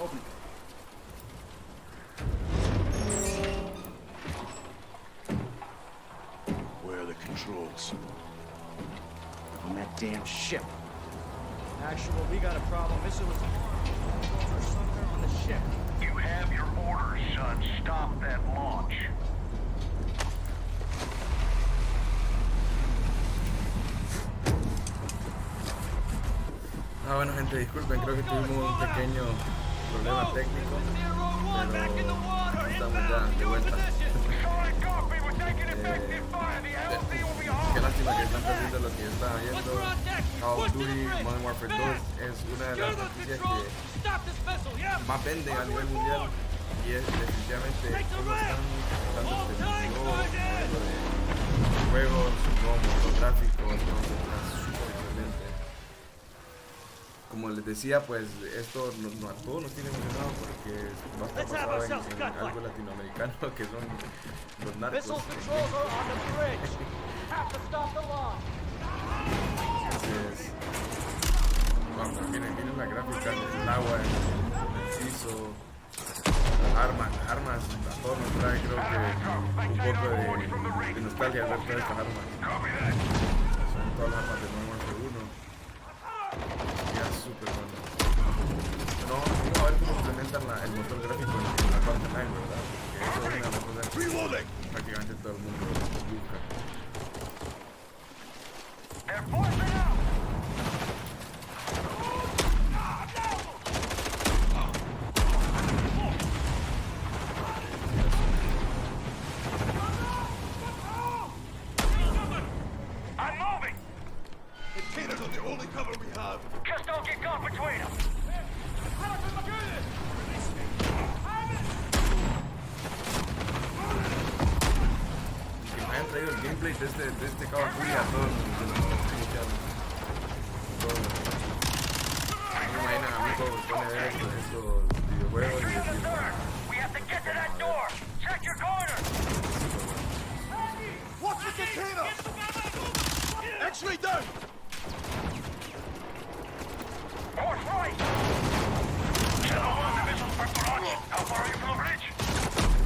Open it. Where are the controls? On that damn ship. Actual, we got a problem. Missile was armed or somewhere on the ship. You have your orders, son. Stop that launch. Bueno, gente, disculpen, creo que tuvimos un pequeño problema técnico, pero estamos ya de vuelta. Qué lástima que están perdiendo lo que yo estaba viendo. Call of Duty Modern Warfare 2 es una de las noticias que más venden a nivel mundial y es definitivamente cómo están dando el de juegos, nuevo motor gráfico, entonces está súper excelente. Como les decía, pues esto a todos nos tiene emocionados porque va a estar basado en algo latinoamericano que son los narcos. Entonces, vamos, miren la gráfica, el agua, el piso, las armas, a todos nos trae creo que un poco de nostalgia ver todas estas armas. Son todas las armas de Modern Warfare 1. Ya súper bueno. No, vamos a ver cómo implementan el motor gráfico en la parte 9, ¿verdad? Porque eso es una de las cosas que prácticamente todo el mundo busca. Just don't get caught between them. Que me hayan traído el gameplay de este Call of Duty a todos me imaginan a mí como pone a ver estos videojuegos y decir, We have to get to that door. Check your corner. Watch the container! X-ray down! Horse right. Kilo 1, Division Preparado. How far are you from the bridge?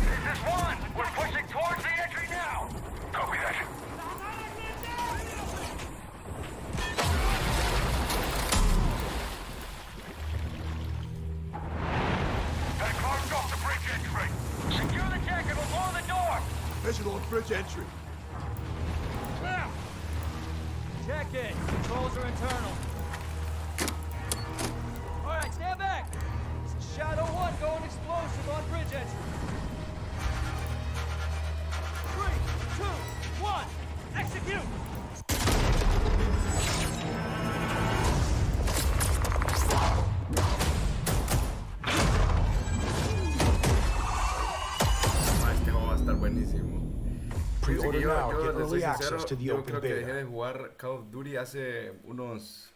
This is 1. We're pushing towards the entry now. Copy that. That car's off the bridge entry. Secure the deck and we'll blow the door. Visual on bridge entry. Check it. Controls are internal. All right, stand back. This is Shadow 1 going explosive on bridge entry. 3, 2, 1, execute! este juego va a estar buenísimo. Pre-order Yo, now. yo, Get les soy early sincero, access to the yo open creo que dejé beta. de jugar Call of Duty hace unos...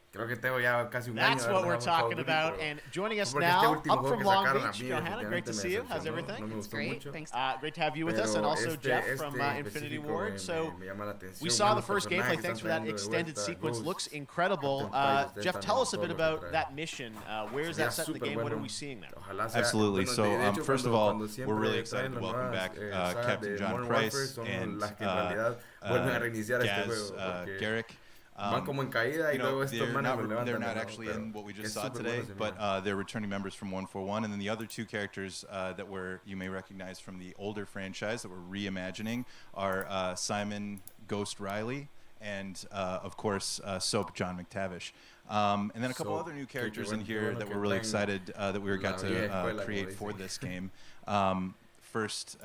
Creo que tengo ya casi un That's año. what we're de Call of talking Duty, about. pero- And joining us porque now, este último up juego from que Long sacaron a Beach, mí Johanna, great to definitivamente see you. me How's decepcionó, everything? no me It's gustó great. mucho. Thanks. Great to have you with us, Pero and also Jeff este from en Infinity específico Ward. me So llama la atención. we saw the Los first personajes gameplay. que Thanks for están that trayendo de extended vuelta, sequence. Ghost, Looks incredible. Captain Price, Jeff, esta tell us a todo bit lo que about trae. that mission. Where does Sería that set in the súper game? What are bueno. we seeing there? Ojalá sea- Absolutely. bueno, So, de hecho, first of cuando- all, cuando we're siempre really traen excited to las welcome nuevas, back sagas Captain de John Modern Price Warfare son and las que en realidad vuelven a reiniciar este Gaz, juego, porque Garrick. van como en caída y luego estos manes lo levantan they're de not nuevo, actually pero in what we just es saw súper today, bueno ese but video. they're returning members from 141, and then the other two characters that you may recognize from the older franchise that we're reimagining are Simon Ghost Riley and of course Soap John McTavish. And then a couple Soap, other new qué characters in bueno here that que we're really traen excited that we got la vieja to escuela, create como for dicen. this game. First,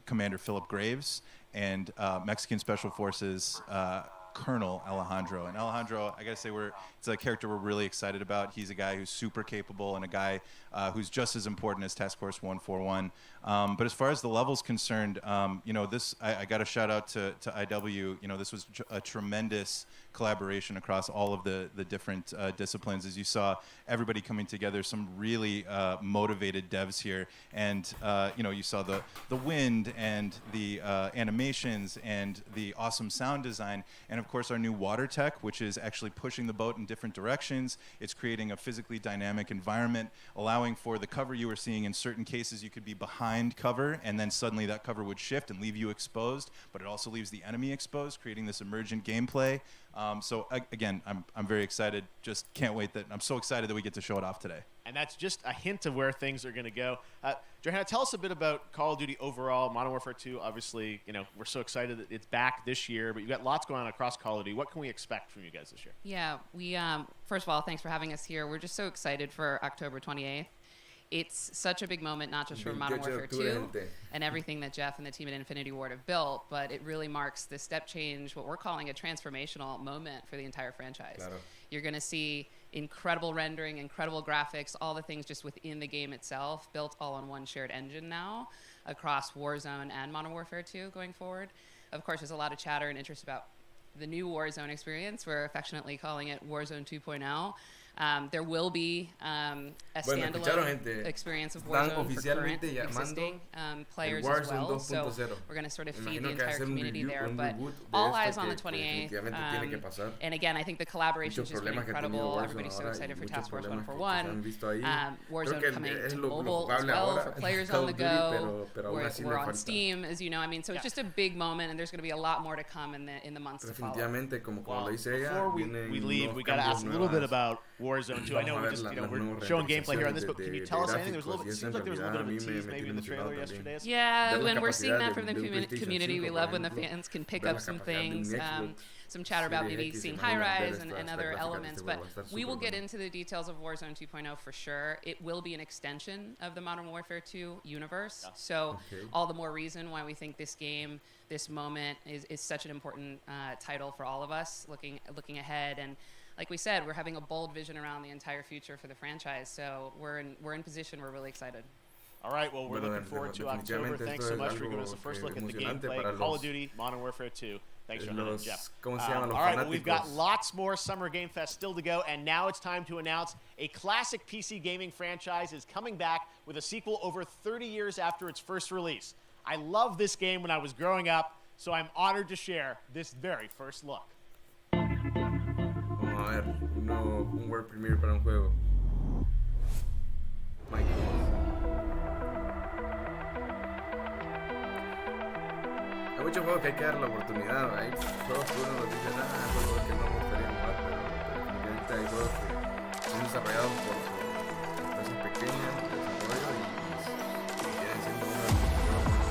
Commander Philip Graves and Mexican Special Forces Colonel Alejandro. And Alejandro, I gotta say, it's a character we're really excited about. He's a guy who's super capable and a guy who's just as important as Task Force 141. But as far as the level's concerned, this I got to shout out to IW. This was a tremendous collaboration across all of the different disciplines. As you saw, everybody coming together, some really motivated devs here, and you saw the wind and the animations and the awesome sound design, and of course, our new water tech, which is actually pushing the boat in different directions. It's creating a physically dynamic environment, allowing for the cover you were seeing. In certain cases, you could be behind cover, and then suddenly that cover would shift and leave you exposed, but it also leaves the enemy exposed, creating this emergent gameplay. So again, I'm very excited. Just can't wait that I'm so excited that we get to show it off today. And that's just a hint of where things are going to go. Johanna, tell us a bit about Call of Duty overall. Modern Warfare 2, obviously, you know, we're so excited that it's back this year, but you've got lots going on across Call of Duty. What can we expect from you guys this year? Yeah, we first of all, thanks for having us here. We're just so excited for October 28th. It's such a big moment, not just for Modern Warfare 2 and everything that Geoff and the team at Infinity Ward have built, but it really marks the step change, what we're calling a transformational moment for the entire franchise. Claro. You're going to see incredible rendering, incredible graphics, all the things just within the game itself, built all on one shared engine now across Warzone and Modern Warfare 2 going forward. Of course, there's a lot of chatter and interest about the new Warzone experience. We're affectionately calling it Warzone 2.0. There will be a standalone experience of Warzone for current existing players as well. So we're going to sort of feed the entire community there. But all eyes on the 28th. And again, I think the collaboration has just been incredible. Everybody's so excited for Task Force 141. Warzone coming to mobile as well for players on the go. We're on Steam, as you know. I mean, so it's just a big moment, and there's going to be a lot more to come in the months to follow. Well, before we leave, we got to ask a little bit about Warzone 2. I know we're showing gameplay here on this, but can you tell us anything? It seems like there was a little bit of a tease maybe in the trailer yesterday. Yeah, when we're seeing that from the community, we love when the fans can pick up some things. Some chatter about maybe seeing high rise and other elements, but we will get into the details of Warzone 2.0 for sure. It will be an extension of the Modern Warfare 2 universe, so all the more reason why we think this game, this moment is such an important title for all of us looking ahead. And like we said, we're having a bold vision around the entire future for the franchise, so we're in position. We're really excited. All right, well, we're looking forward to October. Thanks so much for giving us a first look at the gameplay. Call of Duty, Modern Warfare 2. Thanks for having us, Geoff. All right, well, we've got lots more Summer Game Fest still to go, and now it's time to announce a classic PC gaming franchise is coming back with a sequel over 30 years after its first release. I loved this game when I was growing up, so I'm honored to share this very first look. Vamos a ver, un world premiere para un juego. Hay muchos juegos que hay que dar la oportunidad. Hay juegos que uno nos dice, juegos que no me gustaría jugar, pero definitivamente hay juegos que son desarrollados por empresas pequeñas de desarrollo y vienen siendo uno de los juegos más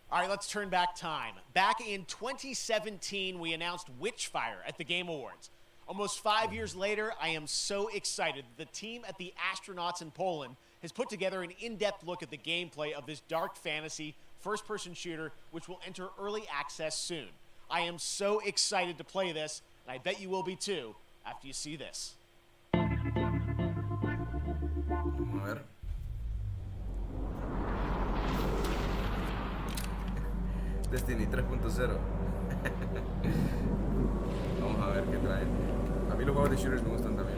All right, let's turn back time. Back in 2017, we announced Witchfire at the Game Awards. Almost 5 years later, I am so excited that the team at the Astronauts in Poland has put together an in-depth look at the gameplay of this dark fantasy first-person shooter, which will enter early access soon. I am so excited to play this, and I bet you will be too after you see this. Vamos a ver. Destiny 3.0. Vamos a ver qué traen. A mí los juegos de shooters me gustan también.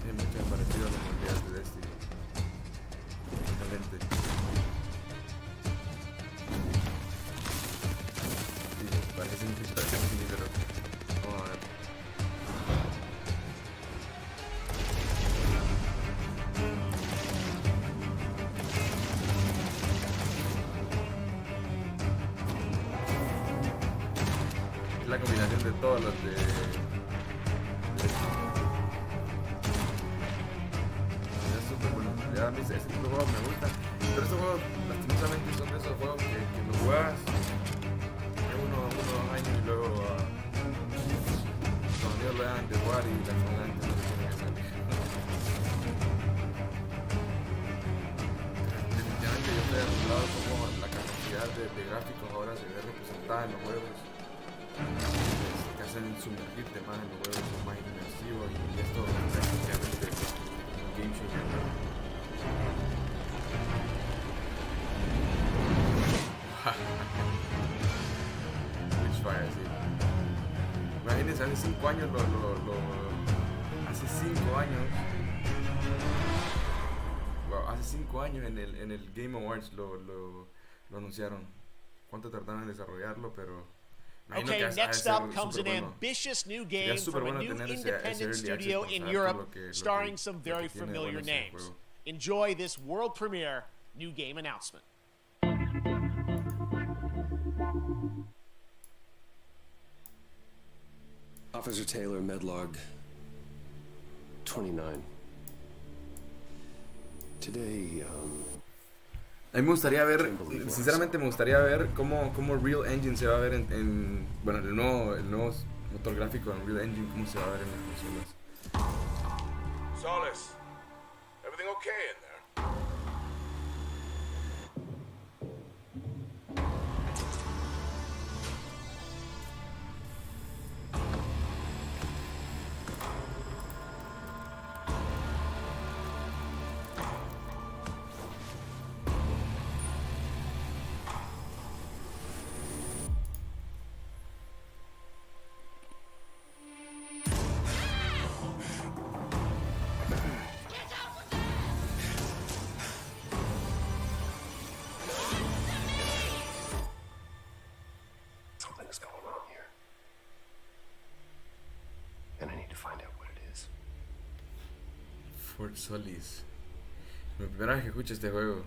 Tiene mucho parecido a los mundiales de Destiny. Excelente. Sí, parece un Destiny, pero vamos a ver. La combinación de todos los de es súper bueno. Ya a mí ese tipo de juegos me gustan, pero estos juegos lastimosamente son de esos juegos que los juegas uno o 2 años y luego no vean The War y la Finlandia. Definitivamente yo estoy asombrado como la capacidad de gráficos ahora se ve representada en los juegos. Que hacen sumergirte más en los juegos, son más inmersivos y esto es definitivamente un game changer. Witchfire, sí. Imagínense, hace 5 años hace 5 años. Wow, hace 5 años en el Game Awards lo anunciaron. ¿Cuánto tardaron en desarrollarlo? Pero Okay, next up comes an ambitious new game from a new independent studio in Europe, starring some very familiar names. Enjoy this world premiere new game announcement. Officer Taylor, Medlog 29. Today, a mí me gustaría ver, sinceramente me gustaría ver cómo Real Engine se va a ver bueno, el nuevo motor gráfico en Real Engine, cómo se va a ver en las consolas. Solace, everything okay in there? something's going on here. And I need to find out what it is. Fort Solis. La primera vez que escucho este juego.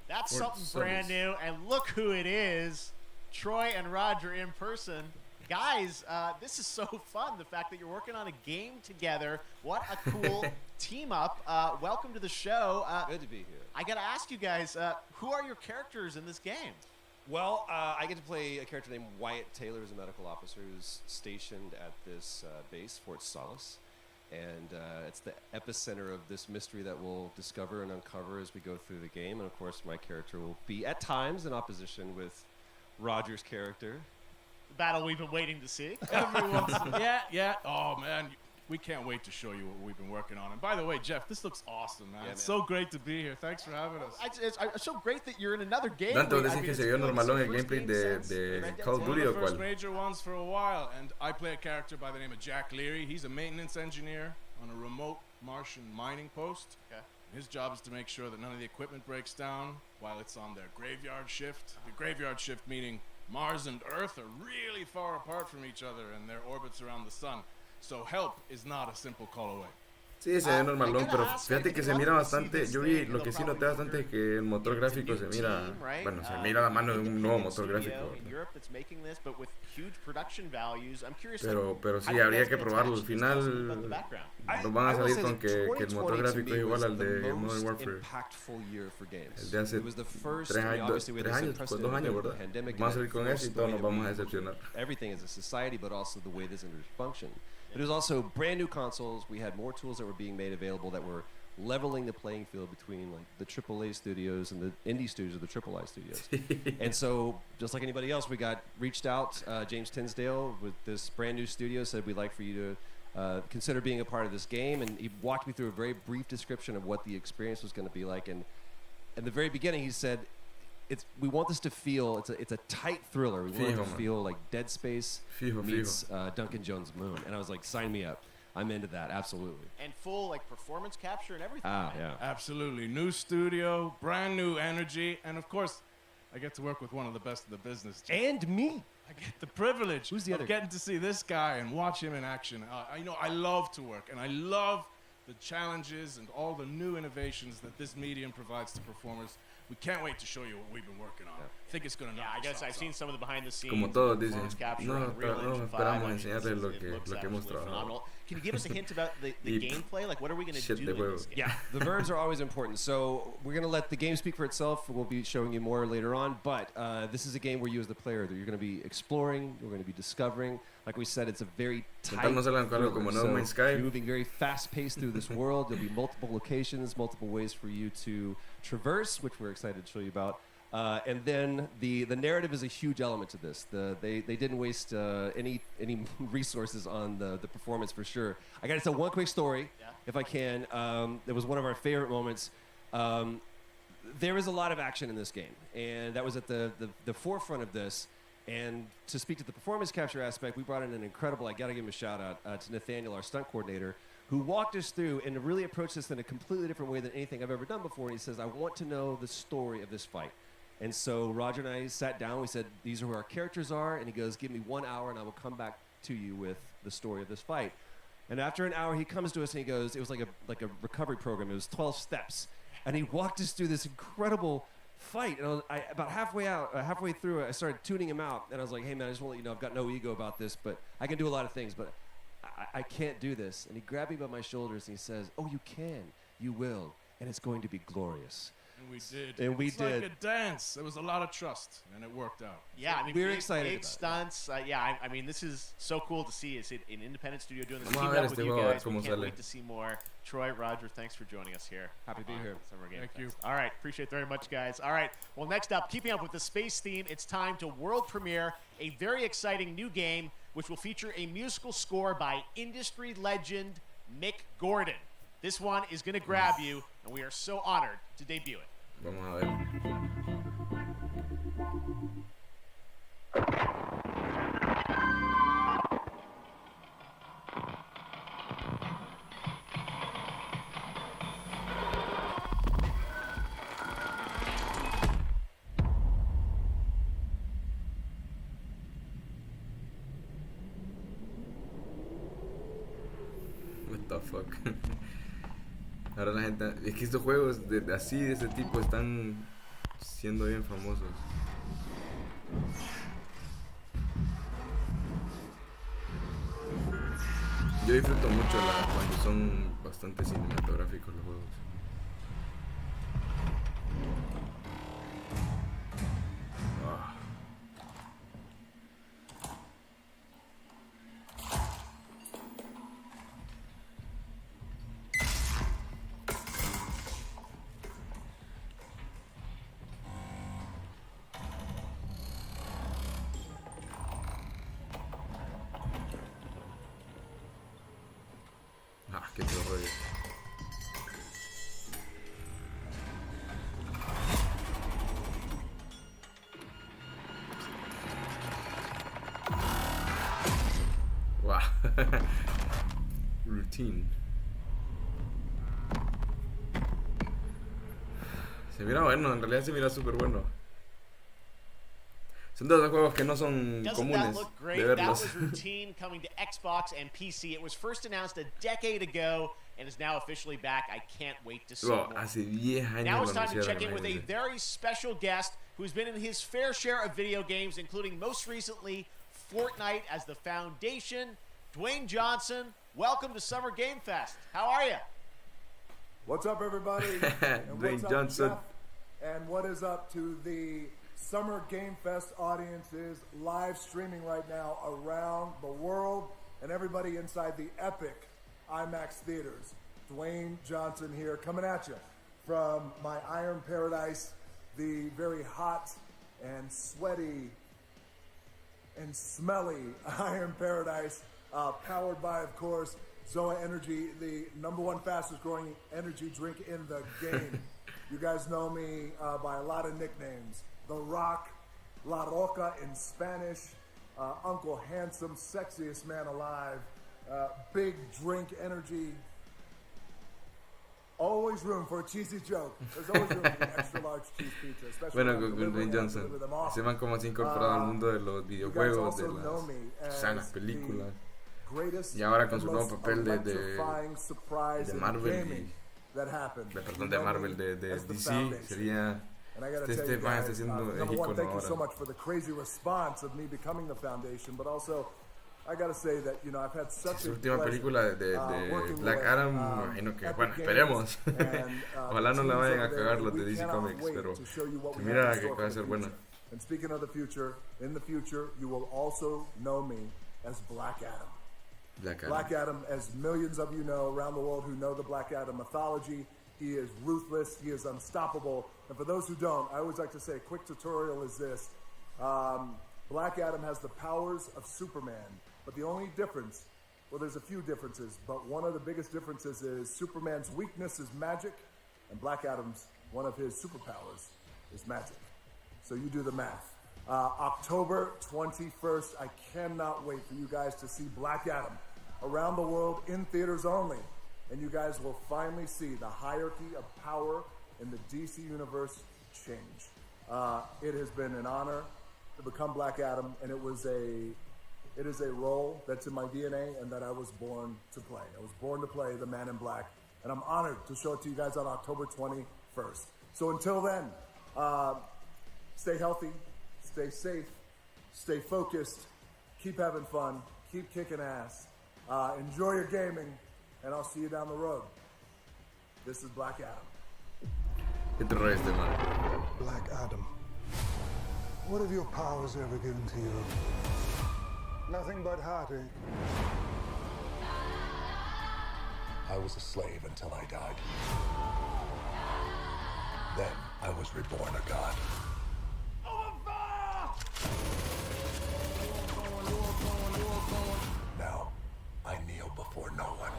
That's Fort something Solis. brand new, and look who it is. Troy and Roger in person. Guys, this is so fun, the fact that you're working on a game together. What a cool team up. Welcome to the show. Good to be here. I got to ask you guys, who are your characters in this game? Well, I get to play a character named Wyatt Taylor, who's a medical officer who's stationed at this base, Fort Solis. And it's the epicenter of this mystery that we'll discover and uncover as we go through the game. And of course, my character will be at times in opposition with Roger's character. The battle we've been waiting to see. Yeah. Oh, man. We can't wait to show you what we've been working on. And by the way, Geoff, this looks awesome, man. Yeah, It's man. so great to be here. Thanks for having us. It's so great that you're in another game. Tanto I decir mean, que it's se vio like normalón el the first gameplay game since de Red Dead Call of 2. Duty One o of the first cuál. major ones for a while, and I play a character by the name of Jack Leary. He's a maintenance engineer on a remote Martian mining post. Okay. His job is to make sure that none of the equipment breaks down while it's on their graveyard shift. The graveyard shift meaning Mars and Earth are really far apart from each other and their orbits around the sun. So help is not a simple call away. Sí, se ve normalón, pero fíjate que se mira bastante. Yo vi, lo que sí noté bastante es que el motor gráfico se mira, bueno, se mira la mano de un nuevo motor gráfico. Pero sí, habría que probarlo. Al final nos van a salir con que el motor gráfico es igual al de Modern Warfare. El de hace 3 años, 2 años, ¿verdad? Vamos a salir con eso y todos nos vamos a decepcionar. Everything as a society, but also the way this industry function. It was also brand new consoles. We had more tools that were being made available that were leveling the playing field between like the AAA studios and the indie studios of the AAA studios. And so, just like anybody else, we got reached out. James Tinsdale with this brand new studio said we'd like for you to consider being a part of this game, and he walked me through a very brief description of what the experience was going to be like. And in the very beginning, he said, we want this to feel it's a tight thriller. We want it to feel like Dead Space meets Duncan Jones' Moon. And I was like, sign me up. I'm into that, absolutely. And full like performance capture and everything. Yeah. Absolutely. New studio, brand new energy, and of course, I get to work with one of the best of the business. And me. I get the privilege Who's the other of getting to see this guy and watch him in action. I love to work, and I love the challenges and all the new innovations that this medium provides to performers. we can't wait to show you what we've been working on. I think it's gonna knock I your guess I've socks seen off. some of the behind the scenes. Como todos dicen, performance capture no, on Unreal no Engine 5. esperamos I mean, enseñarles lo it que looks hemos absolutely trabajado. phenomenal. Can you give us a hint about the Y gameplay? Like, what are we going to shit do de in huevo. this game? Yeah, the verbs are always important. So we're going to let the game speak for itself. We'll be showing you more later on. But this is a game where you as the player, you're going to be exploring, you're going to be discovering. Like we said, it's a very tight Intentarnos hacer algo como No Man's Sky. you're moving very fast-paced through this world. There'll be multiple locations, multiple ways for you to traverse, which we're excited to show you about. And then the narrative is a huge element to this. They didn't waste any resources on the performance for sure. I got to tell one quick story, if I can. It was one of our favorite moments. There is a lot of action in this game, and that was at the forefront of this. And to speak to the performance capture aspect, we brought in an incredible, I got to give him a shout out to Nathaniel, our stunt coordinator, who walked us through and really approached this in a completely different way than anything I've ever done before. And he says, I want to know the story of this fight. And so Roger and I sat down. We said, these are who our characters are. And he goes, give me 1 hour and I will come back to you with the story of this fight. And after an hour, he comes to us and he goes, it was like a recovery program. It was 12 steps. And he walked us through this incredible fight. And about halfway through, I started tuning him out. And I was like, hey, man, I just want to let you know I've got no ego about this, but I can do a lot of things, but I can't do this. And he grabbed me by my shoulders and he says, oh, you can. You will. And it's going to be glorious. And we did. And we it's did. like a dance. There was a lot of trust, and it worked out. Yeah, I mean, We're big, excited big about it. stunts. I mean, this is so cool to see. It's an independent studio doing this. Vamos a Keep ver up este with you juego, a ver guys. We cómo can't sale. wait to see more. Troy, Roger, thanks for joining us here. Happy to be on here. Summer Game Thank Fest. you. All right, appreciate it very much, guys. All right, well, next up, keeping up with the space theme, it's time to world premiere a very exciting new game, which will feature a musical score by industry legend Mick Gordon. This one is going to grab you, and we are so honored to debut it. Vamos a ver. What the fuck. Ahora la gente, es que estos juegos así de ese tipo están siendo bien famosos. Yo disfruto mucho cuando son bastante cinematográficos los juegos. Ah. Ah, qué rollo. Wow. Routine. Se mira bueno, en realidad se mira súper bueno. Son de esos juegos que no son Doesn't comunes that look great? de That verlos. was Routine coming to Xbox and PC. It was first announced a decade ago and is now officially back. I can't wait to see Wow, more. hace 10 años Now lo it's time to anunciaron, check in with a imagínense. very special guest who's been in his fair share of video games, including most recently Fortnite as the foundation. Dwayne Johnson, welcome to Summer Game Fest. How are you? What's up, everybody? And Dwayne what's up, Johnson. Jeff? And what is up to the Summer Game Fest audiences live streaming right now around the world and everybody inside the epic IMAX theaters. Dwayne Johnson here, coming at you from my Iron Paradise, the very hot and sweaty and smelly Iron Paradise, powered by, of course, Zoa Energy, the #1 fastest growing energy drink in the game. You guys know me by a lot of nicknames. The Rock, La Roca in Spanish, Uncle Handsome, sexiest man alive, big drink energy. Always room for a cheesy joke. There's always room for an extra large cheese pizza. Especially Bueno, when I'm con delivering Dwayne them, Johnson. deliver them off. Se van como se ha incorporado al mundo de los You guys videojuegos, de also know me las as las películas. the greatest Y ahora con and su nuevo most papel de electrifying surprise de in Marvel gaming that happened. perdón, You de know Marvel, me de as the DC, foundation. sería And I got to tell you guys, number one, thank you so much for the crazy response of me becoming the foundation, but also I got to say that, you know, I've had such Su a última película de Black Adam, imagino que, bueno, esperemos. Ojalá no la vayan a cagar los de DC Comics, pero mira que va a ser buena. And speaking of the future, in the future, you will also know me as Black Adam. Black Adam, as millions of you know around the world who know the Black Adam mythology, he is ruthless, he is unstoppable. And for those who don't, I always like to say a quick tutorial is this. Black Adam has the powers of Superman, but the only difference, well, there's a few differences, but one of the biggest differences is Superman's weakness is magic, and Black Adam's, one of his superpowers is magic. So you do the math. October 21st, I cannot wait for you guys to see Black Adam around the world in theaters only. And you guys will finally see the hierarchy of power in the DC universe change. It has been an honor to become Black Adam, and it is a role that's in my DNA and that I was born to play. I was born to play the Man in Black, and I'm honored to show it to you guys on October 21st. So until then, stay healthy, stay safe, stay focused, keep having fun, keep kicking ass, enjoy your gaming, and I'll see you down the road. This is Black Adam. ¿Qué te rollo este man? Black Adam, what have your powers ever given to you? Nothing but heartache. I was a slave until I died. Then I was reborn a god. Now, I kneel before no one.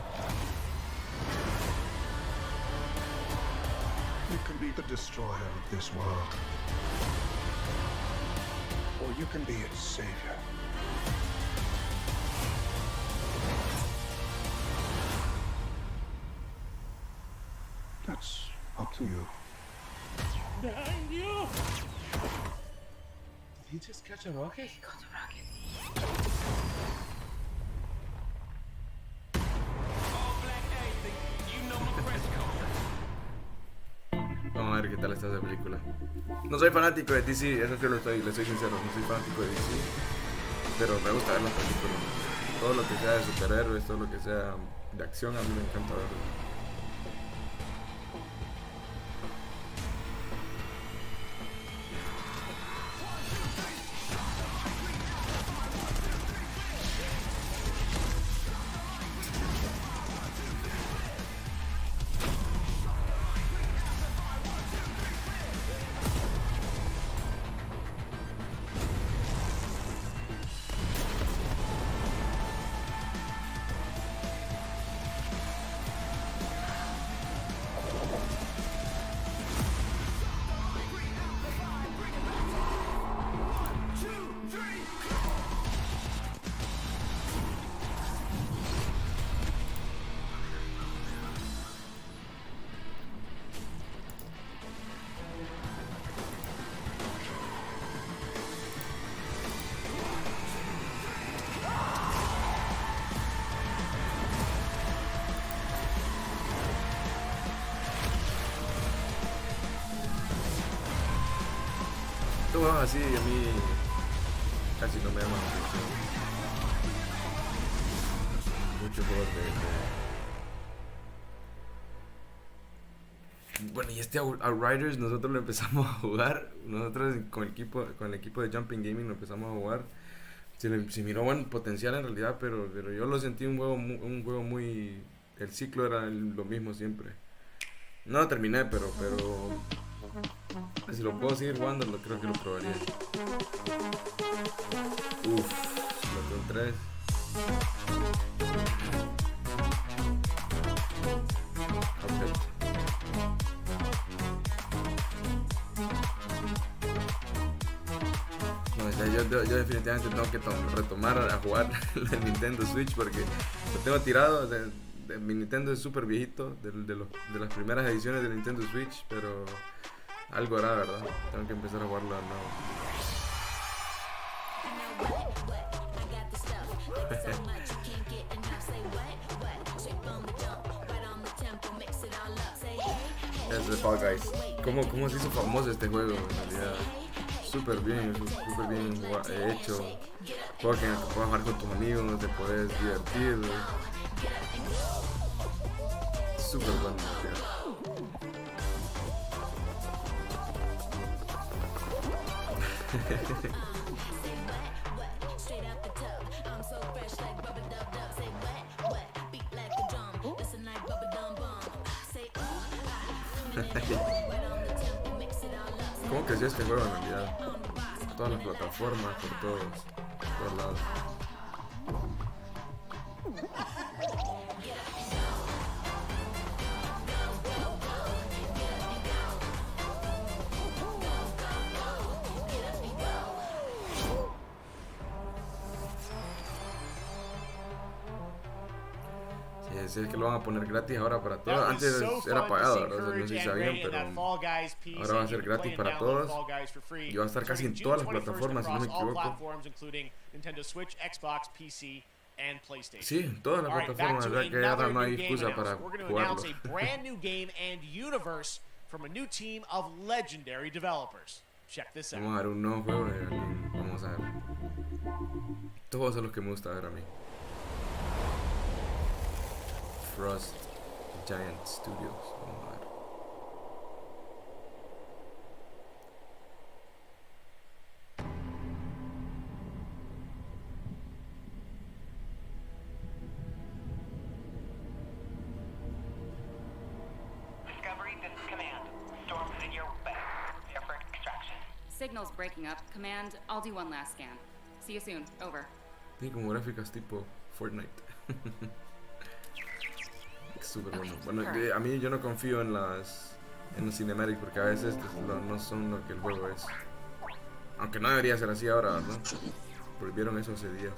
You can be the destroyer of this world, or you can be its savior. That's up to you. Behind you! Did he just catch a rocket? He caught a rocket. Vamos a ver qué tal está esa película. No soy fanático de DC, eso sí le soy sincero, no soy fanático de DC, pero me gusta ver las películas. Todo lo que sea de superhéroes, todo lo que sea de acción, a mí me encanta verlo. Juegos así a mí casi no me llaman la atención. Muchos juegos de... Bueno, y este Outriders nosotros lo empezamos a jugar. Nosotros con el equipo de Jumping Gaming lo empezamos a jugar. Se miró buen potencial en realidad, pero yo lo sentí un juego muy... El ciclo era lo mismo siempre. No lo terminé, pero si lo puedo seguir jugando, creo que lo probaría. Splatoon 3. Perfecto. No, yo definitivamente tengo que retomar a jugar la Nintendo Switch porque lo tengo tirado. Mi Nintendo es súper viejito, de las primeras ediciones de Nintendo Switch, pero algo hará, ¿verdad? Tengo que empezar a jugarlo de nuevo. de Fall Guys. ¿Cómo se hizo famoso este juego en realidad? Súper bien hecho. Juego que puedes jugar con tus amigos, te puedes divertir. Súper bueno. ¿Cómo creció este juego en realidad? Todas las plataformas, por todos lados. Sí, es que lo van a poner gratis ahora para todos. Antes era pagado, ¿verdad? No sé si sabían, pero ahora va a ser gratis para todos. Y va a estar casi en todas las plataformas, si no me equivoco. Sí, en todas las plataformas, la verdad que ahora no hay excusa para jugarlo. Vamos a ver un nuevo juego de Berlín. Vamos a ver. Todos son los que me gusta ver a mí. Frost Giant Studios. Vamos a ver. Discovery, this is Command. Storm's in your way. Prepare for extraction. Signal's breaking up. Command, I'll do one last scan. See you soon. Over. Tiene como gráficas tipo Fortnite. Súper bueno. Bueno, a mí yo no confío en los cinematics porque a veces no son lo que el juego es. Aunque no debería ser así ahora, ¿no? Prohibieron eso hace días.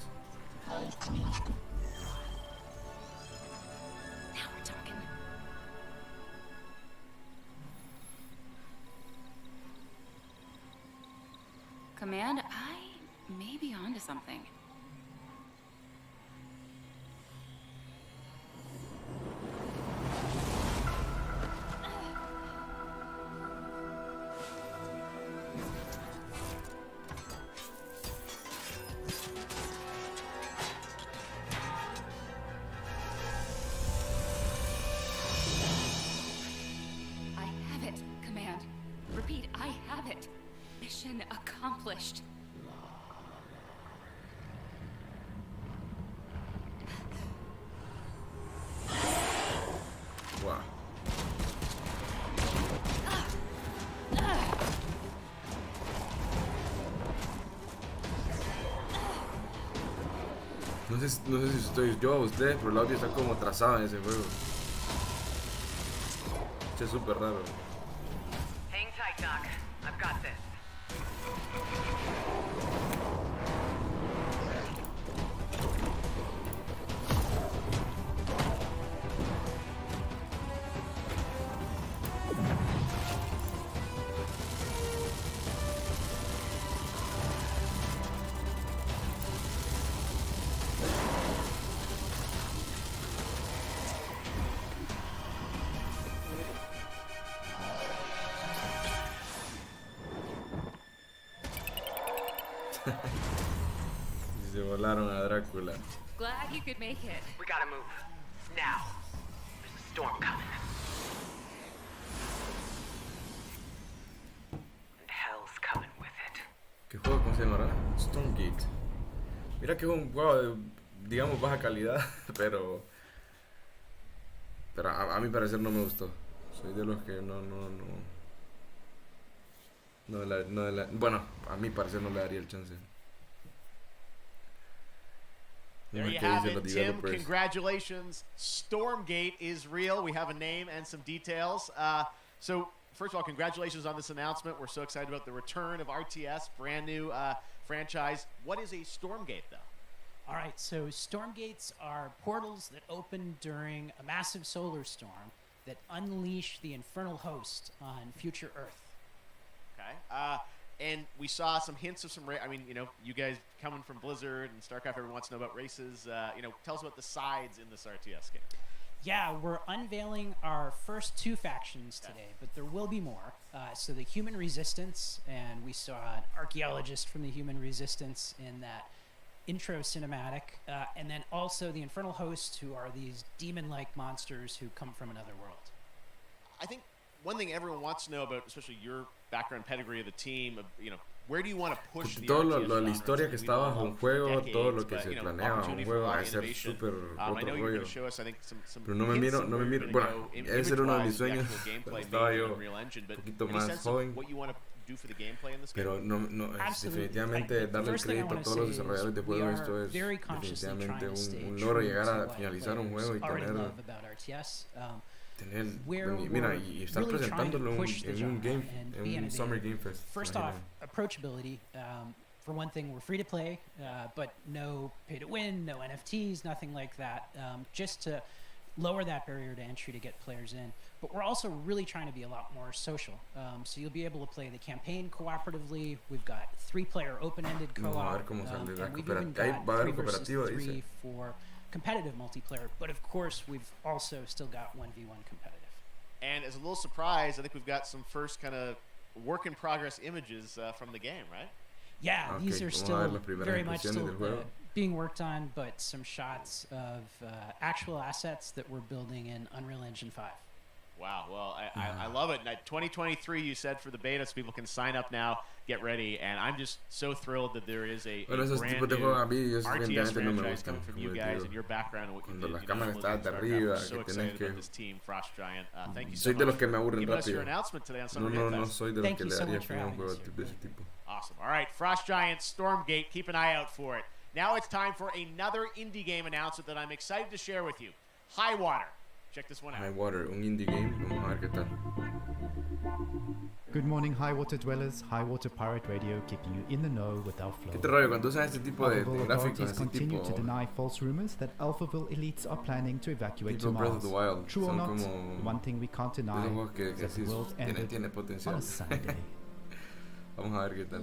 Command, I may be onto something. Accomplished. Wow. No sé si estoy yo o ustedes, pero el audio está como trazado en ese juego. Es súper raro. Hang tight, Doc. I've got this. Se volaron a Drácula. Glad you could make it. We gotta move. Now. There's a storm coming. And hell's coming with it. ¿Qué juego cómo se llamará? Stormgate. Mira que es un juego de, digamos, baja calidad, pero a mi parecer no me gustó. Soy de los que bueno, a mi parecer no le daría el chance. There you have it, Tim. Congratulations. Stormgate is real. We have a name and some details. So, first of all, congratulations on this announcement. We're so excited about the return of RTS, brand new franchise. What is a Stormgate, though? All right, so Stormgates are portals that open during a massive solar storm that unleash the infernal host on future Earth. Okay. And we saw some hints of some I mean, you know, you guys coming from Blizzard and StarCraft, everyone wants to know about races. You know, tell us about the sides in this RTS game. Yeah, we're unveiling our first 2 factions today, but there will be more. So the Human Resistance, and we saw an archaeologist from the Human Resistance in that intro cinematic, and then also the Infernal Hosts, who are these demon-like monsters who come from another world. I think one thing everyone wants to know about, especially your background pedigree of the team, where do you want to push the todo RTS la genre? historia que We está know bajo un for juego, decades, todo lo que but, se planea un opportunity for a juego lot va a of ser innovation. súper I otro know you're going rollo. to show us, I think, some Pero no me hints miro, of no me where miro. you're Bueno, gonna go ese era uno de mis image-wise, the sueños actual gameplay cuando estaba maybe in yo Unreal Engine, but un poquito any más sense joven. of what you want to do for the gameplay in this game? Pero no es Absolutely. definitivamente darle el First thing I crédito a wanna todos los say is desarrolladores de we juegos. are Esto es very consciously definitivamente trying to stay un true logro llegar to a what finalizar un players juego y already tener love about RTS. tener Where mira we're y estar really trying to presentándolo push the en un genre game and en be un innovative. Summer Game Fest. First off, approachability. For one thing, we're free to play, but no pay to win, no NFTs, nothing like that. Just to lower that barrier to entry to get players in. But we're also really trying to be a lot more social. So you'll be able to play the campaign cooperatively. We've got 3-player open-ended co-op. Vamos a ver cómo sale la And we've even cooperativa. got Va a haber 3 versus cooperativa, 3 dice. for competitive multiplayer. But of course, we've also still got 1v1 competitive. And as a little surprise, I think we've got some first kind of work-in-progress images from the game, right? Yeah, Okay, these are vamos a still ver las primeras very much impresiones still del juego. being worked on, but some shots of actual assets that we're building in Unreal Engine 5. Wow, well, I love it. 2023, you said, for the beta, so people can sign up now, get ready, and I'm just so thrilled that there is a Bueno, esos brand tipos de new juegos a mí RTS definitivamente no me franchise gustan, coming from you como te guys digo. and your background and what you Cuando did. las You know, cámaras with están de StarCraft. arriba, I'm so que excited tenés que... about this team, Frost Giant. Thank you so Soy de much los que me for aburren giving us your rápido. announcement today on Summer No Game Fest. soy de los que le daría fin a un juego de ese tipo. Awesome. All right, Frost Giant, Stormgate, keep an eye out for it. Now it's time for another indie game announcement that I'm excited to share with you. High Water. Check this one out. High Water, un indie game. Vamos a ver qué tal. Good morning, High Water dwellers. High Water Pirate Radio, keeping you in the know with our flow. ¿Qué te rollo cuando usan este tipo de Alphaville gráficos authorities así continue to tipo deny false rumors that Alphaville elites are planning to evacuate tipo to Breath of Mars. the Wild? True or Son not, como one thing we can't de deny esos juegos que is that the sí world tiene ended potencial. on a Sunday. Vamos a ver qué tal.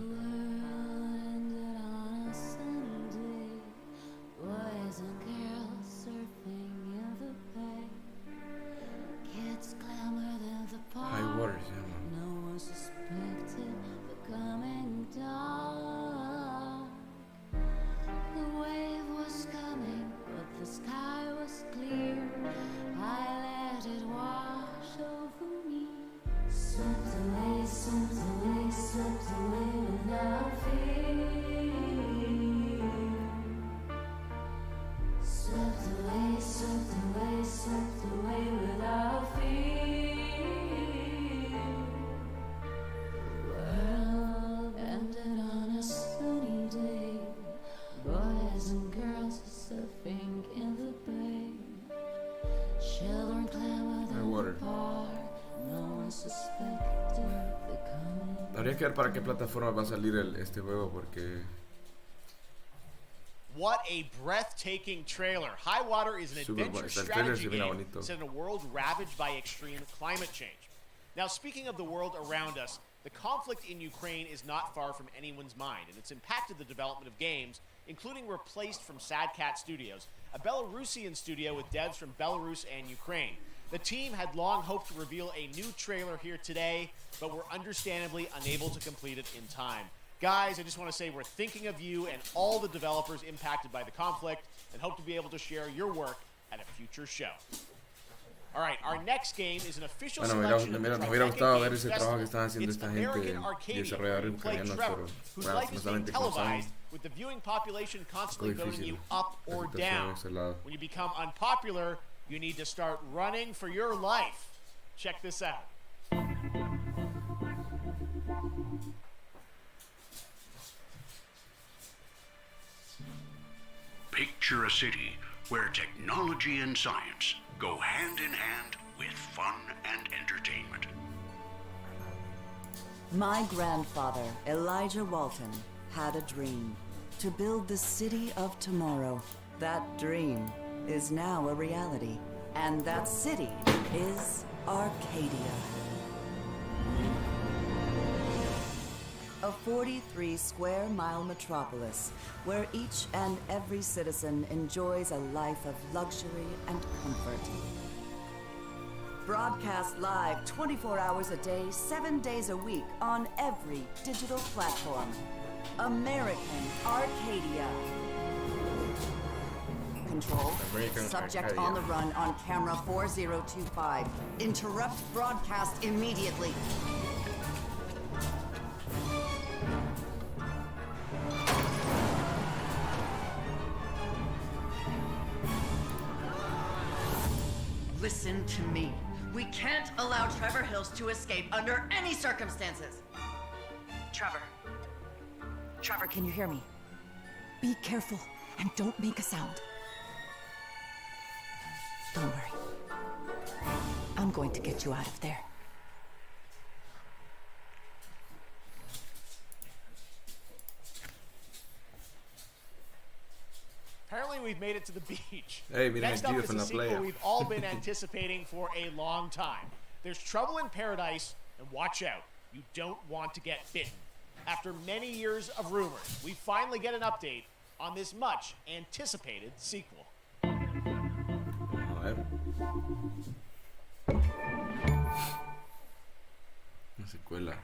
Boys and girls surfing in the bay. Kids clamor in the park. High Water se llama. No one suspected the coming dark. The wave was coming, but the sky was clear. I let it wash over me. Swept away, swept away, swept away without fear. Swept away, swept away, swept away without fear. World ended on a sunny day. Boys and girls surfing in the bay. Children clamored in the park. No one suspected the coming. Habría que ver para qué plataforma va a salir este juego porque What a breathtaking trailer. High Water is an Super adventure bueno. El trailer strategy se mira game bonito. set in a world ravaged by extreme climate change. Now, speaking of the world around us, the conflict in Ukraine is not far from anyone's mind, and it's impacted the development of games, including Replaced from Sad Cat Studios, a Belarusian studio with devs from Belarus and Ukraine. The team had long hoped to reveal a new trailer here today, but were understandably unable to complete it in time. Guys, I just want to say we're thinking of you and all the developers impacted by the conflict and hope to be able to share your work at a future show. All right, our next game is an official bueno, selection of the me hubiera Tribeca gustado ver Games ese Festival. trabajo que están haciendo It's esta gente American y Arcadia, desarrolladores where you play ucranianos, Trevor, pero whose bueno, life is being honestamente como televised saben, with the viewing population constantly un poco voting you difícil up or la down. situación de ese lado. When you become unpopular, you need to start running for your life. Check this out. Picture a city where technology and science go hand in hand with fun and entertainment. My grandfather, Elijah Walton, had a dream to build the city of tomorrow. That dream is now a reality, and that city is Arcadia. A 43-square-mile metropolis where each and every citizen enjoys a life of luxury and comfort. Broadcast live 24 hours a day, 7 days a week on every digital platform. American Arcadia. Control. American Subject Arcadia. on the run on camera 4025. Interrupt broadcast immediately. Listen to me. We can't allow Trevor Hills to escape under any circumstances. Trevor. Trevor, can you hear me? Be careful and don't make a sound. Don't worry. I'm going to get you out of there. Apparently we've made it to the beach. Hey, miren Next el up Geoff is en a la sequel playa. we've all been anticipating for a long time. There's Trouble in Paradise, and watch out, you don't want to get bitten. After many years of rumors, we finally get an update on this much anticipated sequel. A ver. Una secuela.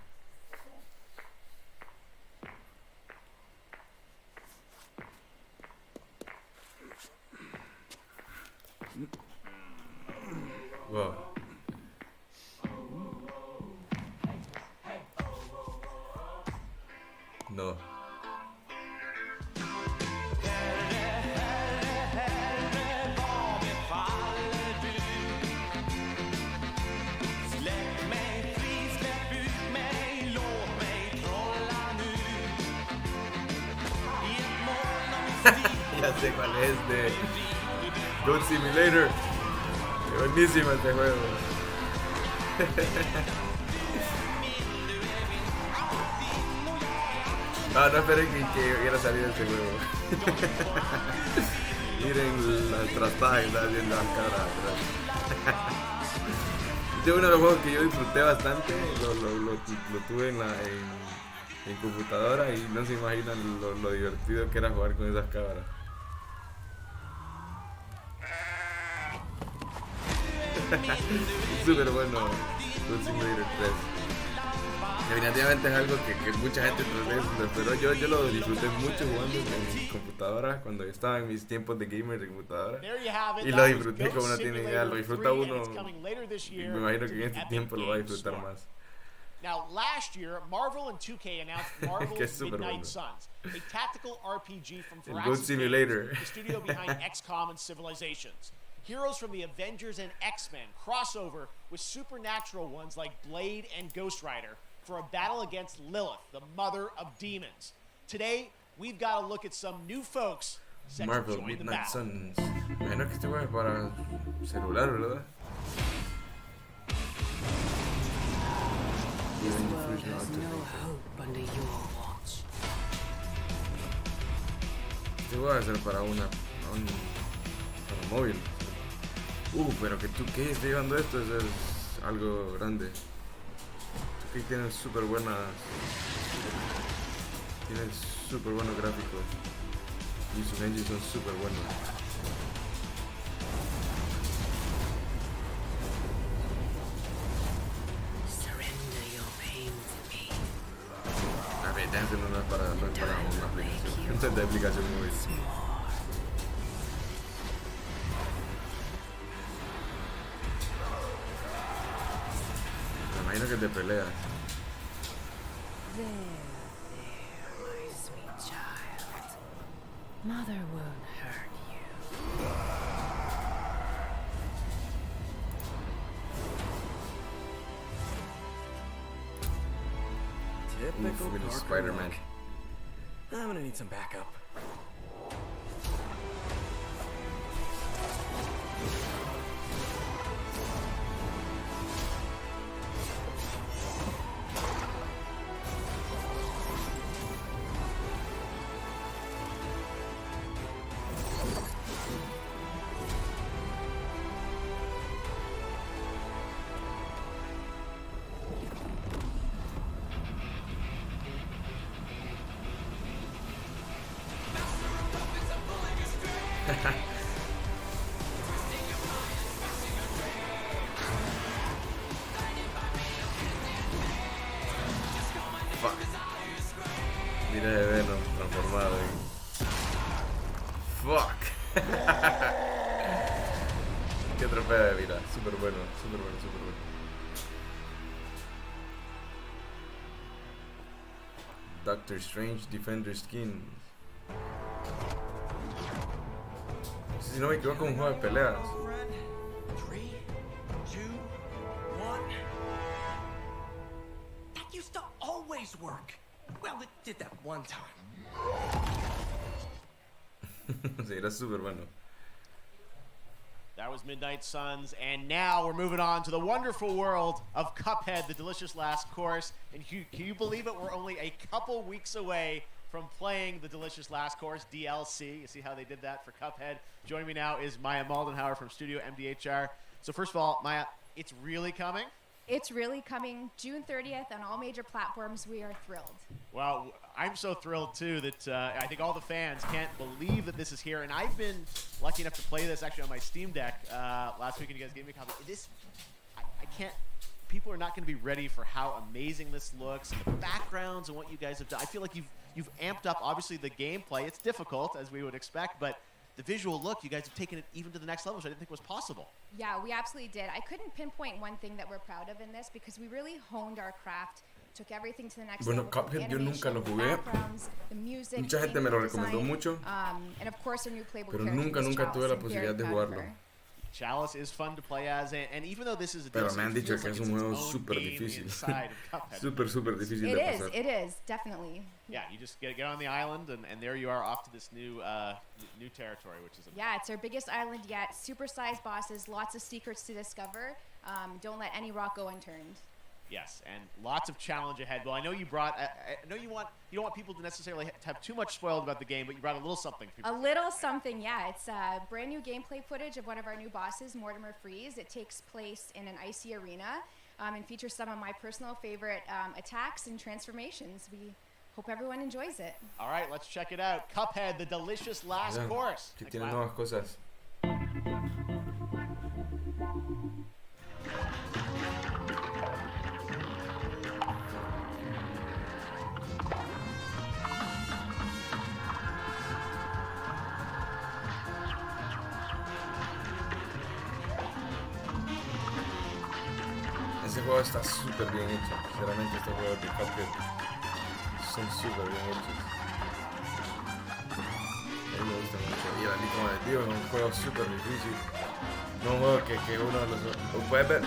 Wow. No. Ya sé cuál es, de Goat Simulator. Qué buenísimo este juego. No esperen que hubiera salido este juego. Miren la trastada que está haciendo la cara atrás. Este es uno de los juegos que yo disfruté bastante. Lo tuve en computadora y no se imaginan lo divertido que era jugar con esas cámaras. Súper bueno Goat Simulator 3. Definitivamente es algo que mucha gente pero yo lo disfruté mucho jugando en computadora cuando estaba en mis tiempos de gamer de computadora. Y lo disfruté como no tiene idea, lo disfruta uno. Y me imagino que en este tiempo lo va a disfrutar más. Now, last year, Marvel and 2K announced Marvel's Midnight bueno. Suns, a tactical RPG from El Goat Firaxis Simulator. Games, the studio behind XCOM and Civilizations. Heroes from the Avengers and X-Men crossover with supernatural ones like Blade and Ghost Rider for a battle against Lilith, the mother of demons. Today, we've got to look at some new folks set Marvel to join the Midnight battle. Suns. Me imagino que este juego es para celular, ¿verdad? This world has no hope under your watch. Este juego va a ser para para móvil. Pero que tú que esté llevando esto es algo grande. Tú que tienes súper buenos gráficos y sus engines son súper buenos. Surrender your pain to me. A ver, déjense, no es para una aplicación. Esto es de aplicación móvil. Me imagino que es de pelea. There, my sweet child. Mother won't hurt you. Typical With Parker Spider-Man. look. I'm gonna need some backup. Mira, súper bueno, súper bueno, súper bueno. Doctor Strange Defender Skins. Si no me equivoco, un juego de peleas. 3, 2, 1. That used to always work. Well, it did that one time. Sí, era súper bueno. That was Midnight Suns, and now we're moving on to the wonderful world of Cuphead, the delicious last course. And can you believe it? We're only a couple weeks away from playing the delicious last course, DLC. You see how they did that for Cuphead? Joining me now is Maya Maldenhauer from Studio MDHR. So first of all, Maya, it's really coming? It's really coming June 30th on all major platforms. We are thrilled. Well, I'm so thrilled too that I think all the fans can't believe that this is here. And I've been lucky enough to play this actually on my Steam Deck last week, and you guys gave me a copy. I can't. People are not going to be ready for how amazing this looks and the backgrounds and what you guys have done. I feel like you've amped up obviously the gameplay. It's difficult as we would expect, but the visual look, you guys have taken it even to the next level, which I didn't think was possible. Yeah, we absolutely did. I couldn't pinpoint one thing that we're proud of in this because we really honed our craft, took everything to the next Bueno, level. Cuphead yo nunca lo jugué. The music, Mucha gente me lo recomendó design, mucho, and of course, our new playable pero character nunca is tuve Chalice. la I'm very posibilidad de proud of jugarlo. her. Chalice is fun to play as, and even though this is a Pero DLC, me han it dicho feels que like es it's un its juego own súper game difícil. inside of Cuphead. Súper difícil de pasar. It is, definitely. Yeah, you just get on the island, and there you are off to this new territory, which is Yeah, it's our biggest island yet. Super-sized bosses, lots of secrets to discover. Don't let any rock go unturned. yes, and lots of challenge ahead. Well, I know you brought. I know you don't want people to necessarily have too much spoiled about the game, but you brought a little something. For A little something, yeah. It's brand new gameplay footage of one of our new bosses, Mortimer Freeze. It takes place in an icy arena and features some of my personal favorite attacks and transformations. We hope everyone enjoys it. All right, let's check it out. Cuphead, the delicious last Vean, course. que tiene nuevas cosas. Ese juego está súper bien hecho. Sinceramente, estos juegos de Cuphead son súper bien hechos. A mí me gusta mucho. Y así como les digo, es un juego súper difícil. No es un juego que uno de los... Puede ver,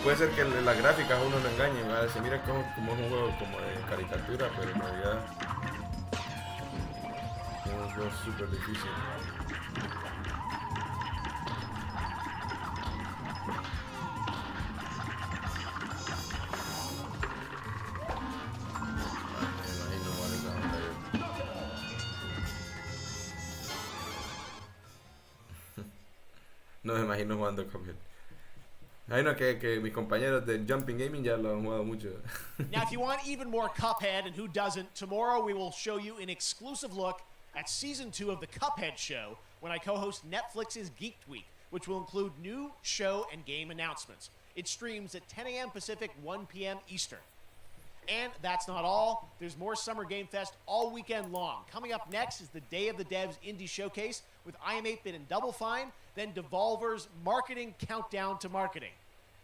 puede ser que las gráficas a uno lo engañen. ¿Verdad? Se mira como es un juego como de caricatura, pero en realidad es un juego súper difícil. No me imagino jugando Cuphead. Imagino que mis compañeros de Jumping Gaming ya lo han jugado mucho. Now, if you want even more Cuphead, and who doesn't, tomorrow we will show you an exclusive look at Season 2 of the Cuphead Show when I co-host Netflix's Geeked Week, which will include new show and game announcements. It streams at 10 a.m. Pacific, 1 p.m. Eastern. And that's not all. There's more Summer Game Fest all weekend long. Coming up next is the Day of the Devs Indie Showcase with I Am 8-Bit and Double Fine, then Devolver's Marketing Countdown to Marketing.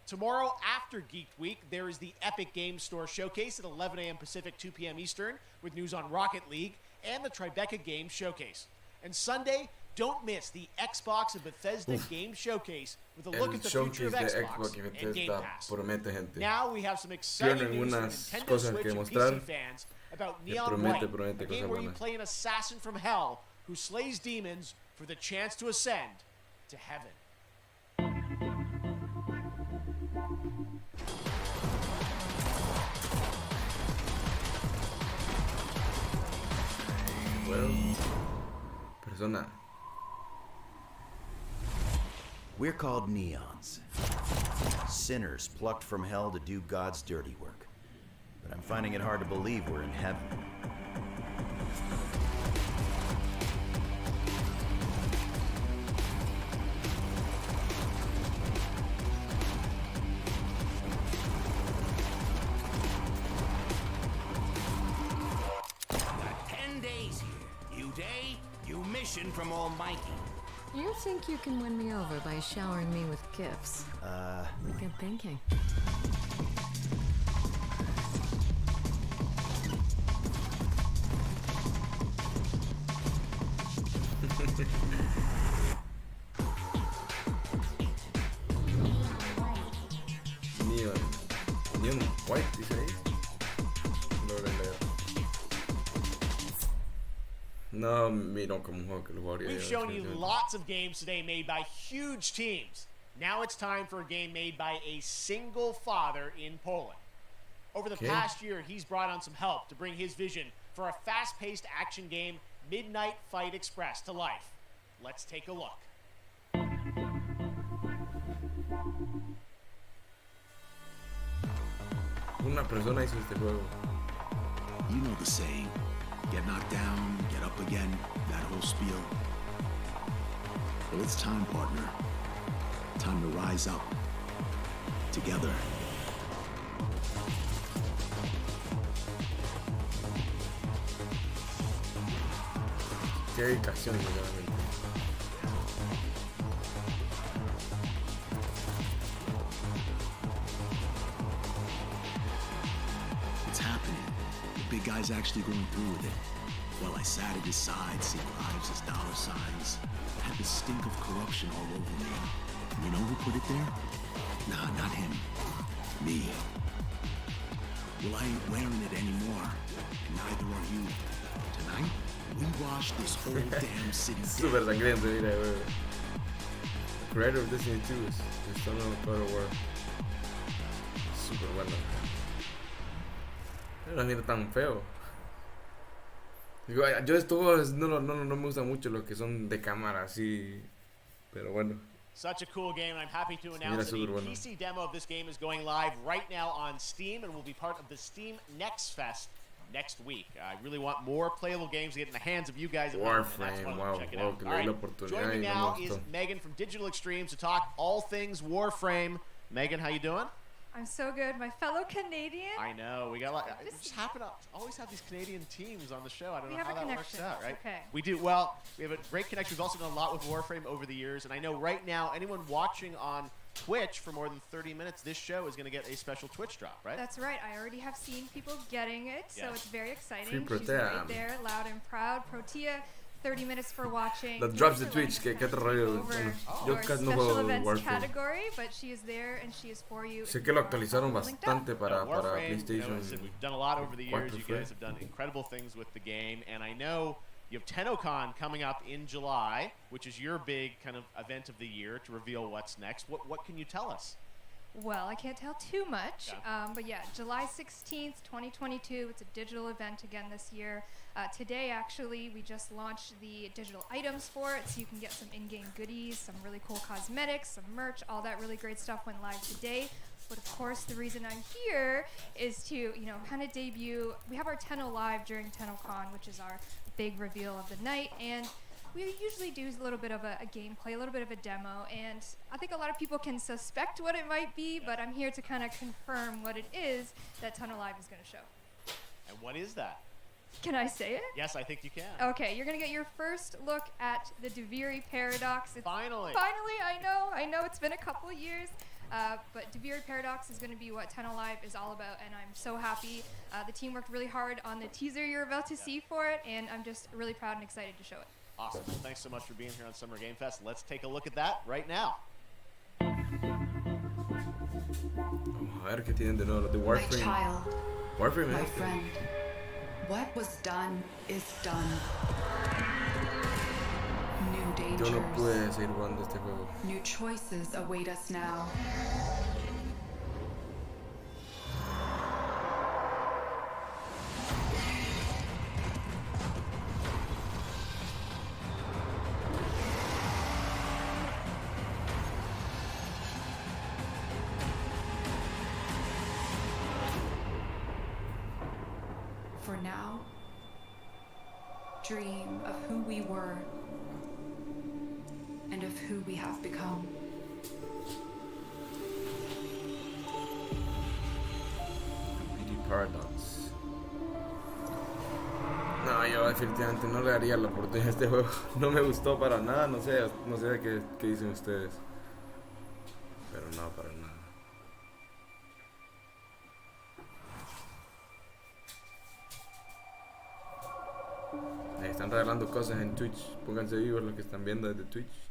Tomorrow, after Geek Week, there is the Epic Games Store Showcase at 11 a.m. Pacific, 2 p.m. Eastern, with news on Rocket League and the Tribeca Games Showcase. And Sunday, don't miss the Xbox and Bethesda Game Showcase with a look at the future of Xbox and Game Pass. Promete, gente. Now we have some exciting news for Nintendo Switch and PC fans about Neon White, a game where you play an assassin from hell who slays demons for the chance to ascend to heaven. Well, persona. We're called neons. Sinners plucked from hell to do God's dirty work. But I'm finding it hard to believe we're in heaven. Got 10 days here. New day, new mission from Almighty. You think you can win me over by showering me with gifts? Good thinking. Neon White, dice ahí. No lo leo. No miro como un juego que lo jugaría. We've shown you lots of games today made by huge teams. Now it's time for a game made by a single father in Poland. Over the past year, he's brought on some help to bring his vision for a fast-paced action game, Midnight Fight Express, to life. Let's take a look. Una persona hizo este juego. You know the saying, get knocked down, get up again, that whole spiel. Well, it's time, partner. Time to rise up. Together. Qué dedicación, sinceramente. It's happening. The big guy's actually going through with it. Well, I sat at his side, seeing lives as dollar signs. Had the stink of corruption all over me. You know who put it there? Nah, not him. Me. Well, I ain't wearing it anymore. And neither are you. Tonight, we wash this whole damn city down. Super sangriento, mira, güey. The creator of Destiny 2 is son of God of War. Super bueno. Pero no mira tan feo. Digo, yo estuvo, no me gusta mucho los que son de cámara así, pero bueno. Such a cool game, and I'm happy to announce that the PC demo of this game is going live right now on Steam and will be part of the Steam Next Fest next week. I really want more playable games to get in the hands of you guys. Warframe, wow, check it out. que All right, la oportunidad. joining me now is Megan from Digital Extremes to talk all things Warframe. Megan, how you doing? I'm so good. My fellow Canadian. I know. We got a lot. We just happen to always have these Canadian teams on the show. I don't know how that works out, right? Okay. We do. Well, we have a great connection. We've also done a lot with Warframe over the years. And I know right now, anyone watching on Twitch for more than 30 minutes, this show is going to get a special Twitch drop, right? That's right. I already have seen people getting it, so it's very exciting. Free She's right there, loud and proud. Protea, 30 minutes for watching. That drops the Twitch, que te rollo. Bueno, yo casi no juego Warframe. Category, but she is there and she is for you. Sé que lo actualizaron bastante para PlayStation. Listen, we've done a lot over the years. You guys have done incredible things with the game, and I know you have TennoCon coming up in July, which is your big kind of event of the year to reveal what's next. What can you tell us? Well, I can't tell too much, but yeah, July 16th, 2022. It's a digital event again this year. Today, actually, we just launched the digital items for it, so you can get some in-game goodies, some really cool cosmetics, some merch, all that really great stuff went live today. But of course, the reason I'm here is to, kind of debut. We have our Tenno Live during TennoCon, which is our big reveal of the night, and we usually do a little bit of a gameplay, a little bit of a demo, and I think a lot of people can suspect what it might be, but I'm here to kind of confirm what it is that Tenno Live is going to show. And what is that? Can I say it? Yes, I think you can. Okay, you're going to get your first look at the Duviri Paradox. Finally! Finally, I know it's been a couple of years. But Duviri Paradox is going to be what Tenno Live is all about, and I'm so happy. The team worked really hard on the teaser you're about to see for it, and I'm just really proud and excited to show it. Awesome. Well, thanks so much for being here on Summer Game Fest. Let's take a look at that right now. Vamos a ver qué tienen de nuevo, de Warframe. My child, Warframe, my friend, what was done is done. New dangers. Yo no pude seguir jugando este juego. New choices await us now. For now, dream of who we were and of who we have become. Paradox. No, yo definitivamente no le daría la oportunidad a este juego. No me gustó para nada, no sé qué dicen ustedes. Pero no, para nada. Están regalando cosas en Twitch. Pónganse vivos los que están viendo desde Twitch.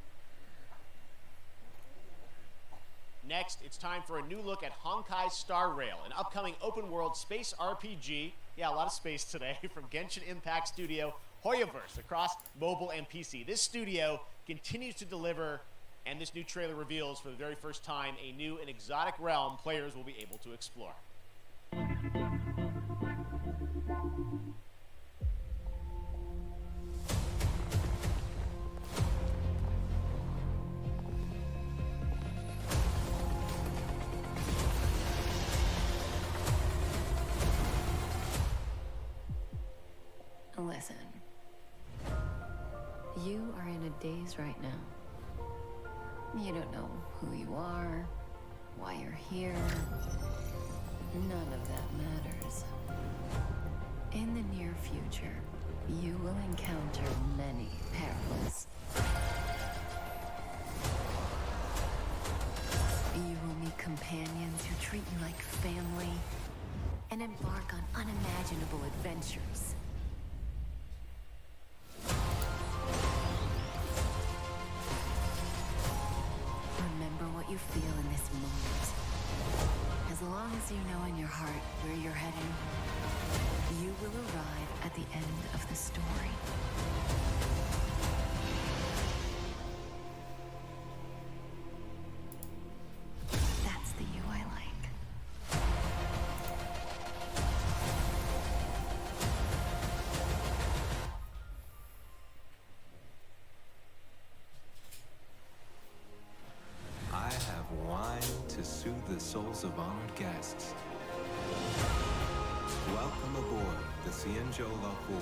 Next, it's time for a new look at Honkai Star Rail, an upcoming open-world space RPG. Yeah, a lot of space today from Genshin Impact studio Hoyoverse across mobile and PC. This studio continues to deliver, and this new trailer reveals for the very first time a new and exotic realm players will be able to explore. Listen. You are in a daze right now. You don't know who you are, why you're here. None of that matters. In the near future, you will encounter many perils. You will meet companions who treat you like family and embark on unimaginable adventures. Remember what you feel in this moment. As long as you know in your heart where you're heading, you will arrive at the end of the story. That's the you I like. I have wine to soothe the souls of honored guests. Welcome aboard the Cienjo La Fool.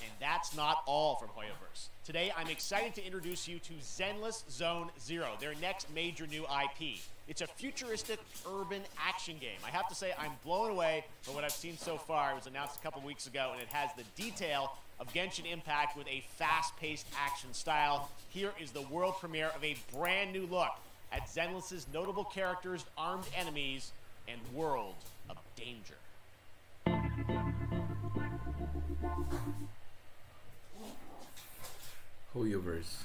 And that's not all from Hoyoverse. Today, I'm excited to introduce you to Zenless Zone Zero, their next major new IP. It's a futuristic urban action game. I have to say, I'm blown away by what I've seen so far. It was announced a couple weeks ago, and it has the detail of Genshin Impact with a fast-paced action style. Here is the world premiere of a brand new look at Zenless's notable characters, armed enemies, and world of danger. Hoyoverse.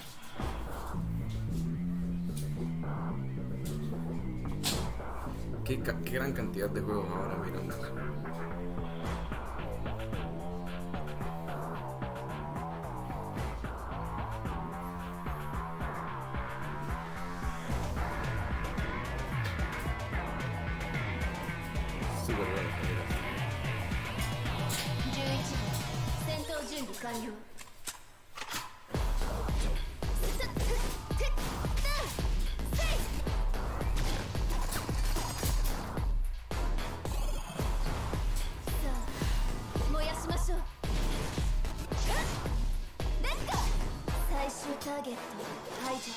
Qué gran cantidad de juegos ahora, mirando. Súper bueno, mira. 11番戦闘準備完了 燃やしましょうレッツゴー最終ターゲット排除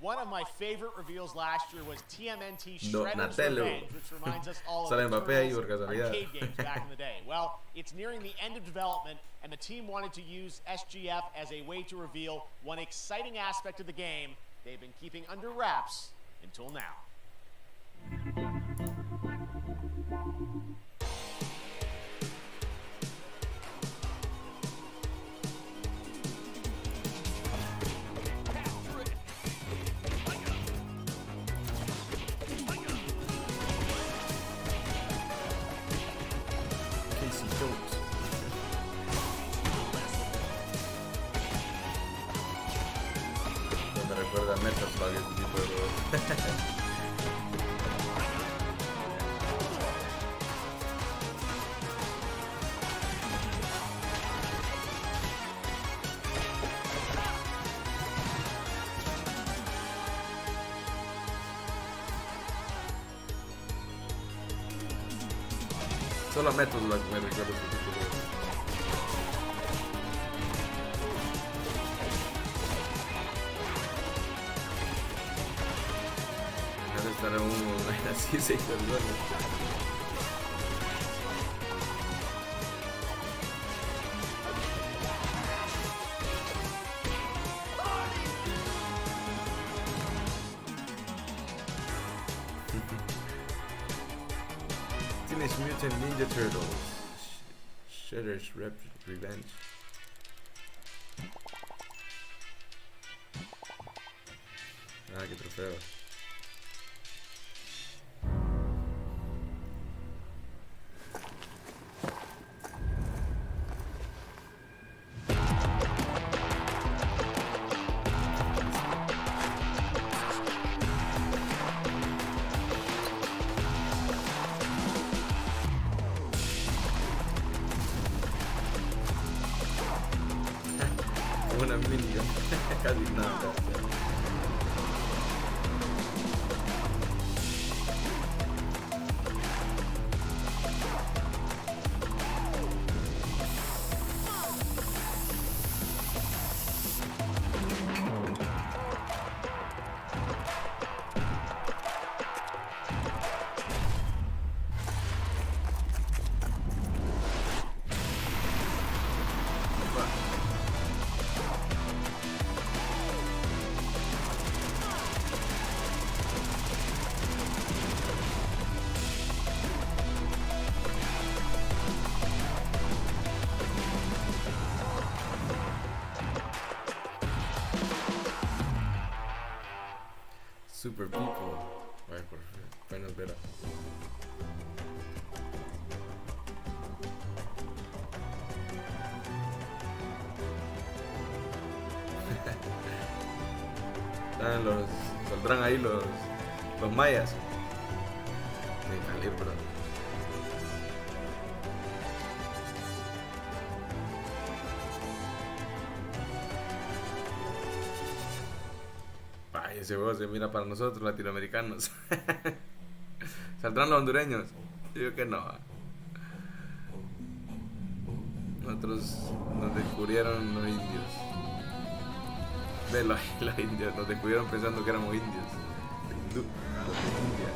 One of my favorite reveals last year was TMNT Shredder's Revenge, which reminds us all of the Turtles arcade games back in the day. Well, it's nearing the end of development, and the team wanted to use SGF as a way to reveal one exciting aspect of the game they've been keeping under wraps until now. muchas pagas este tipo de juegos. Solo métodos la que me recuerdo este tipo de juegos. Debe estar uno así 6 personas. Teenage Mutant Ninja Turtles. Shredder's Revenge. Ah, qué trofeo. Una minigun. Casi nada. Super People. Ay, por apenas verá. Saldrán ahí los mayas. De salir, perdón. Ay, ese juego se mira para nosotros, latinoamericanos. ¿Saldrán los hondureños? Yo digo que no. Nosotros nos descubrieron los indios. Los indios, nos descubrieron pensando que éramos indios. Los de India.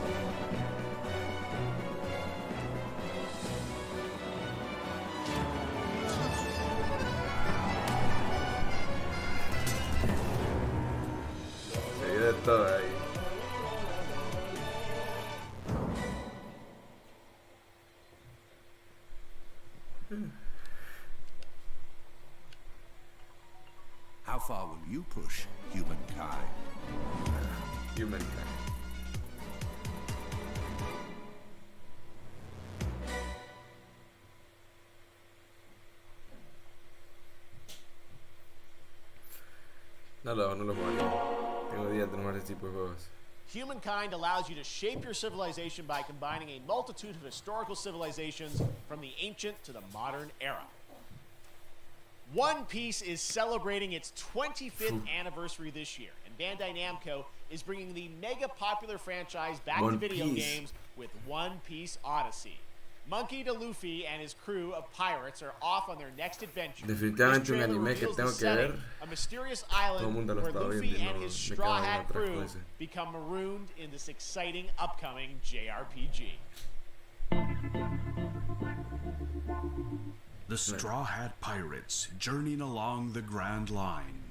Se vio de todo ahí. How far will you push humankind? Humankind. No lo jugaría. Tengo días de no jugar ese tipo de juegos. Humankind allows you to shape your civilization by combining a multitude of historical civilizations from the ancient to the modern era. One Piece is celebrating its 25th anniversary this year, and Bandai Namco is bringing the mega popular franchise back to video games with One Piece Odyssey. Monkey D. Luffy and his crew of pirates are off on their next adventure. Definitivamente un anime que tengo que ver. A mysterious island where Luffy and his Straw Hat crew become marooned in this exciting upcoming JRPG. The Straw Hat Pirates journeying along the Grand Line.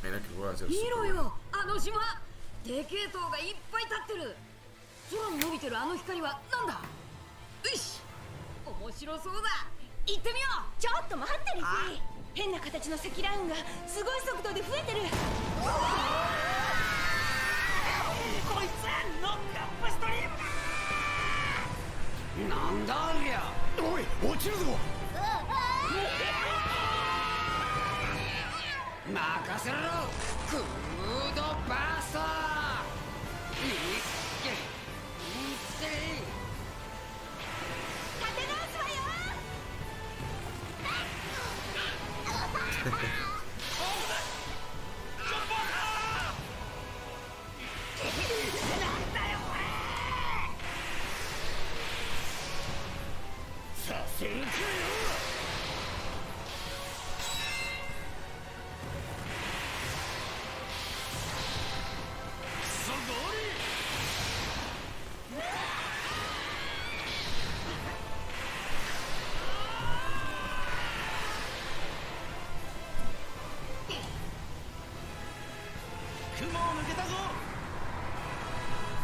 Mira que voy a hacer 見ろよ、あの島。でけえ塔がいっぱい立ってる。空に伸びてるあの光はなんだ。よし、面白そうだ。行ってみよう。ちょっと待ってルフィ。変な形の積乱雲がすごい速度で増えてる。こいつノックアップストリームだ。なんだありゃ。おい、落ちるぞ。任せろ。segundo paso.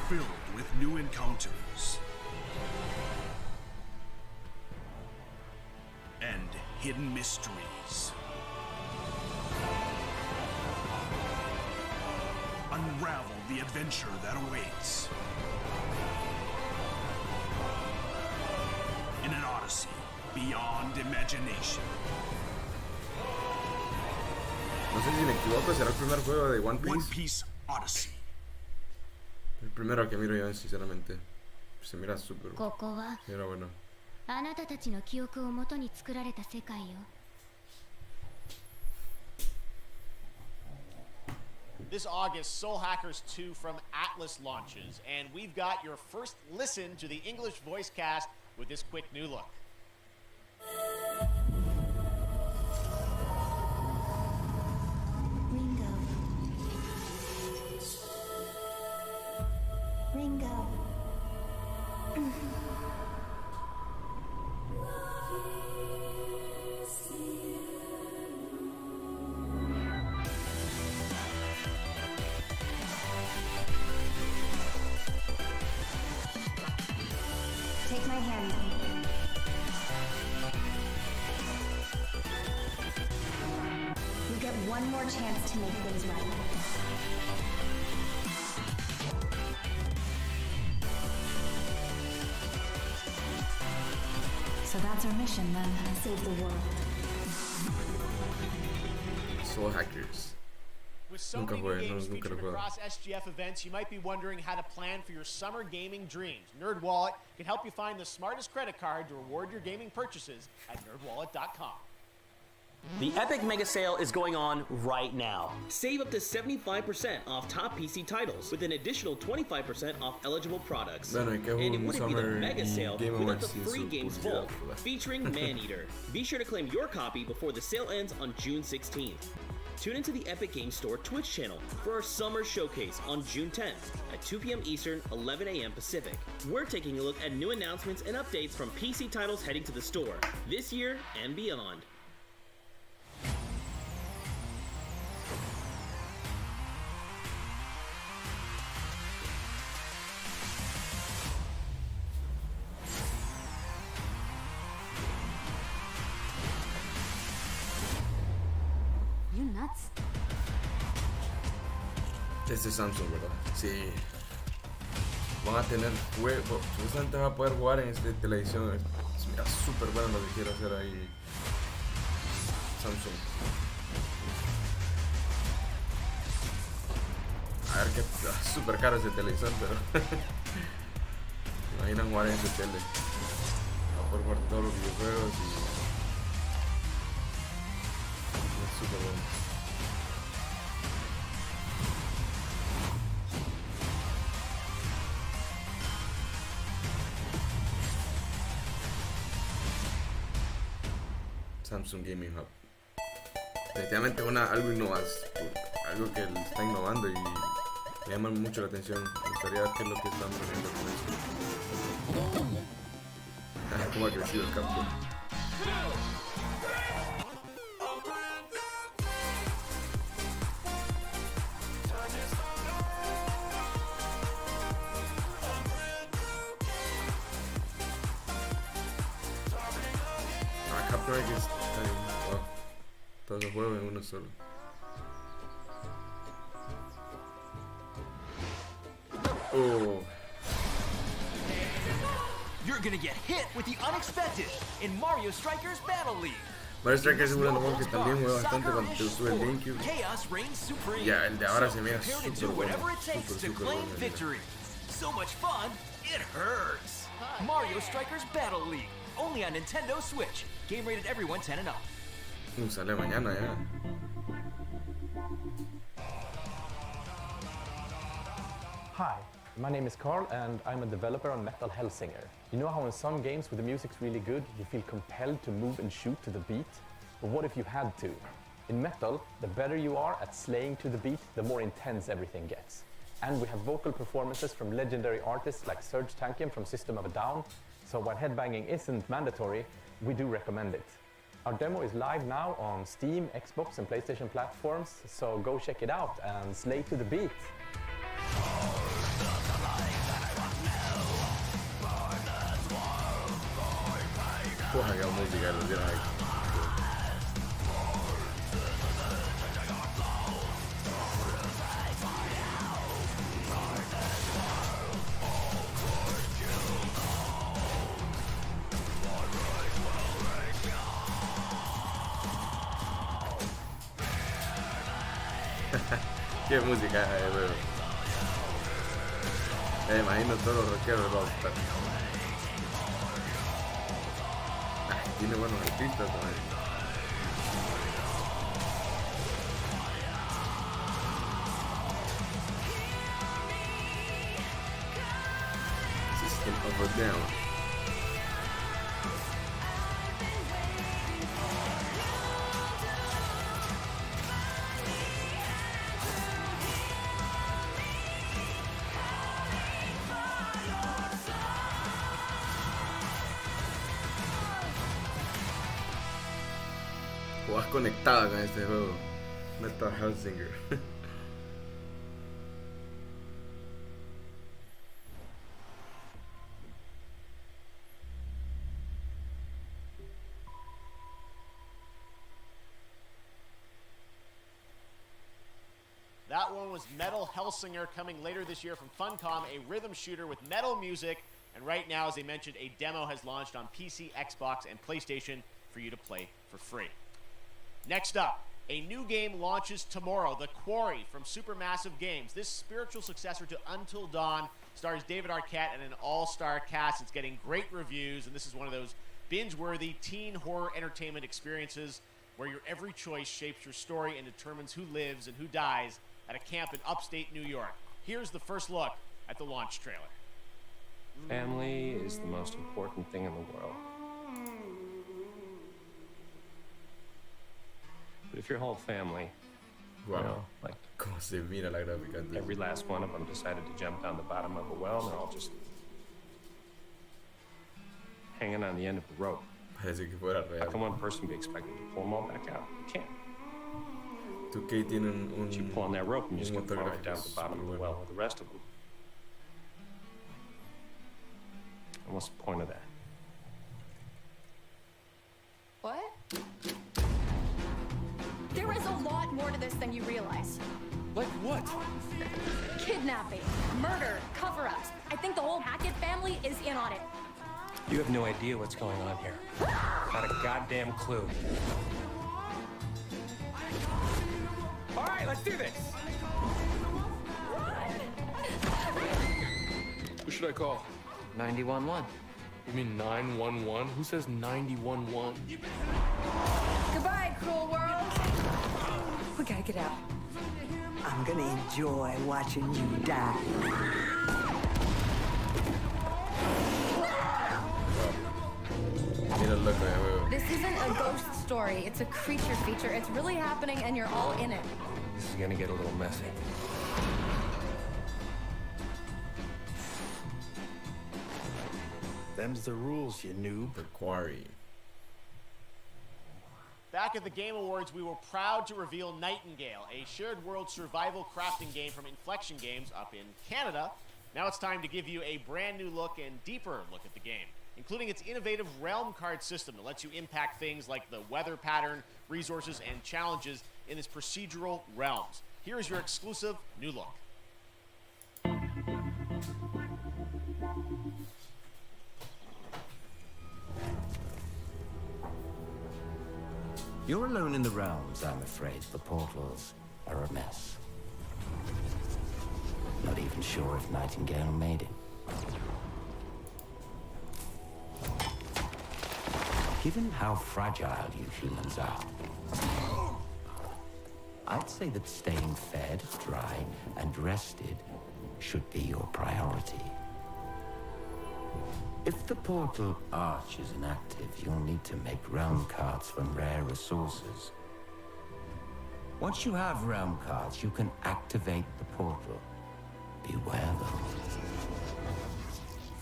Filled with new encounters and hidden mysteries. Unravel the adventure that awaits in an odyssey beyond imagination. No sé si me equivoco, será el primer juego de One Piece. One Piece Odyssey. El primero que miro yo, sinceramente. Se mira súper. Mira bueno. あなたたちの記憶をもとに作られた世界よ。This August, Soul Hackers 2 from Atlas launches, and we've got your first listen to the English voice cast with this quick new look. Ringo. Take my hand. You get one more chance to make things right. So that's our mission then, save the world. Soul Hackers. With so many new games featured across SGF events, you might be wondering how to plan for your summer gaming dreams. NerdWallet can help you find the smartest credit card to reward your gaming purchases at nerdwallet.com. The Epic Mega Sale is going on right now. Save up to 75% off top PC titles with an additional 25% off eligible products. Bueno, and it wouldn't be the Mega Sale without the free games vault featuring Maneater. Be sure to claim your copy before the sale ends on June 16th. Tune into the Epic Games Store Twitch channel for our summer showcase on June 10th at 2 p.m. Eastern, 11 a.m. Pacific. We're taking a look at new announcements and updates from PC titles heading to the store this year and beyond. You nuts? Este es Samsung, ¿verdad? Sí. Van a tener juego. Supuestamente van a poder jugar en este televisión. Es mira súper bueno lo que quiere hacer ahí Samsung. A ver qué súper caro ese televisor, pero imaginan jugar en ese tele. Va a poder jugar todos los videojuegos y es súper bueno. Samsung Gaming Hub. Definitivamente algo algo que está innovando y me llama mucho la atención. Me gustaría ver qué es lo que están haciendo con esto. Cómo ha crecido el campo. Todo el juego en uno solo. Oh. You're gonna get hit with the unexpected in Mario Strikers Battle League. Mario Strikers es un juego que también jugué bastante cuando tuve el GameCube. Ya, el de ahora se mira súper bueno. Súper bueno. So much fun, it hurts. Mario Strikers Battle League. Only on Nintendo Switch. Game rated everyone 10 and up. Sale mañana ya. Hi, my name is Carl and I'm a developer on Metal Hellsinger. You know how in some games where the music's really good, you feel compelled to move and shoot to the beat? But what if you had to? In Metal, the better you are at slaying to the beat, the more intense everything gets. And we have vocal performances from legendary artists like Serge Tankian from System of a Down, so while headbanging isn't mandatory, we do recommend it. Our demo is live now on Steam, Xbox and PlayStation platforms, so go check it out and slay to the beat. Porra, que música, lo dieron ahí. Qué música, weón. Me imagino todos los rockeros de Rockstar. Tiene buenos artistas también. System of a Down. Juegas conectada con este juego. Metal Hellsinger. That one was Metal Hellsinger, coming later this year from Funcom, a rhythm shooter with metal music. And right now, as I mentioned, a demo has launched on PC, Xbox, and PlayStation for you to play for free. Next up, a new game launches tomorrow, The Quarry from Supermassive Games. This spiritual successor to Until Dawn stars David Arquette and an all-star cast. It's getting great reviews, and this is one of those binge-worthy teen horror entertainment experiences where your every choice shapes your story and determines who lives and who dies at a camp in upstate New York. Here's the first look at the launch trailer. Family is the most important thing in the world. But if your whole family, wow, you know, like ¿Cómo se mira la gráfica? every last one of them decided to jump down the bottom of a well, and they're all just hanging on the end of a rope. Parece que fuera real. How can one person be expected to pull them all back out? You can't. Tú que tiene un you pull on that rope and you just get motor right down to the bottom of the well with the rest of them. And what's the point of that? What? There is a lot more to this than you realize. Like what? Kidnapping, murder, cover-ups. I think the whole Hackett family is in on it. You have no idea what's going on here. Not a goddamn clue. All right, let's do this. Who should I call? 911. You mean 911? Who says 911? Goodbye, cruel world. We gotta get out. I'm gonna enjoy watching you die. This isn't a ghost story. It's a creature feature. It's really happening, and you're all in it. This is gonna get a little messy. Them's the rules, you noob. The Quarry. Back at the Game Awards, we were proud to reveal Nightingale, a shared world survival crafting game from Inflection Games up in Canada. Now it's time to give you a brand new look and deeper look at the game, including its innovative realm card system that lets you impact things like the weather pattern, resources, and challenges in its procedural realms. Here is your exclusive new look. You're alone in the realms, I'm afraid. The portals are a mess. Not even sure if Nightingale made it. Given how fragile you humans are, I'd say that staying fed, dry, and rested should be your priority. If the portal arch is inactive, you'll need to make realm cards from rare resources. Once you have realm cards, you can activate the portal. Beware though.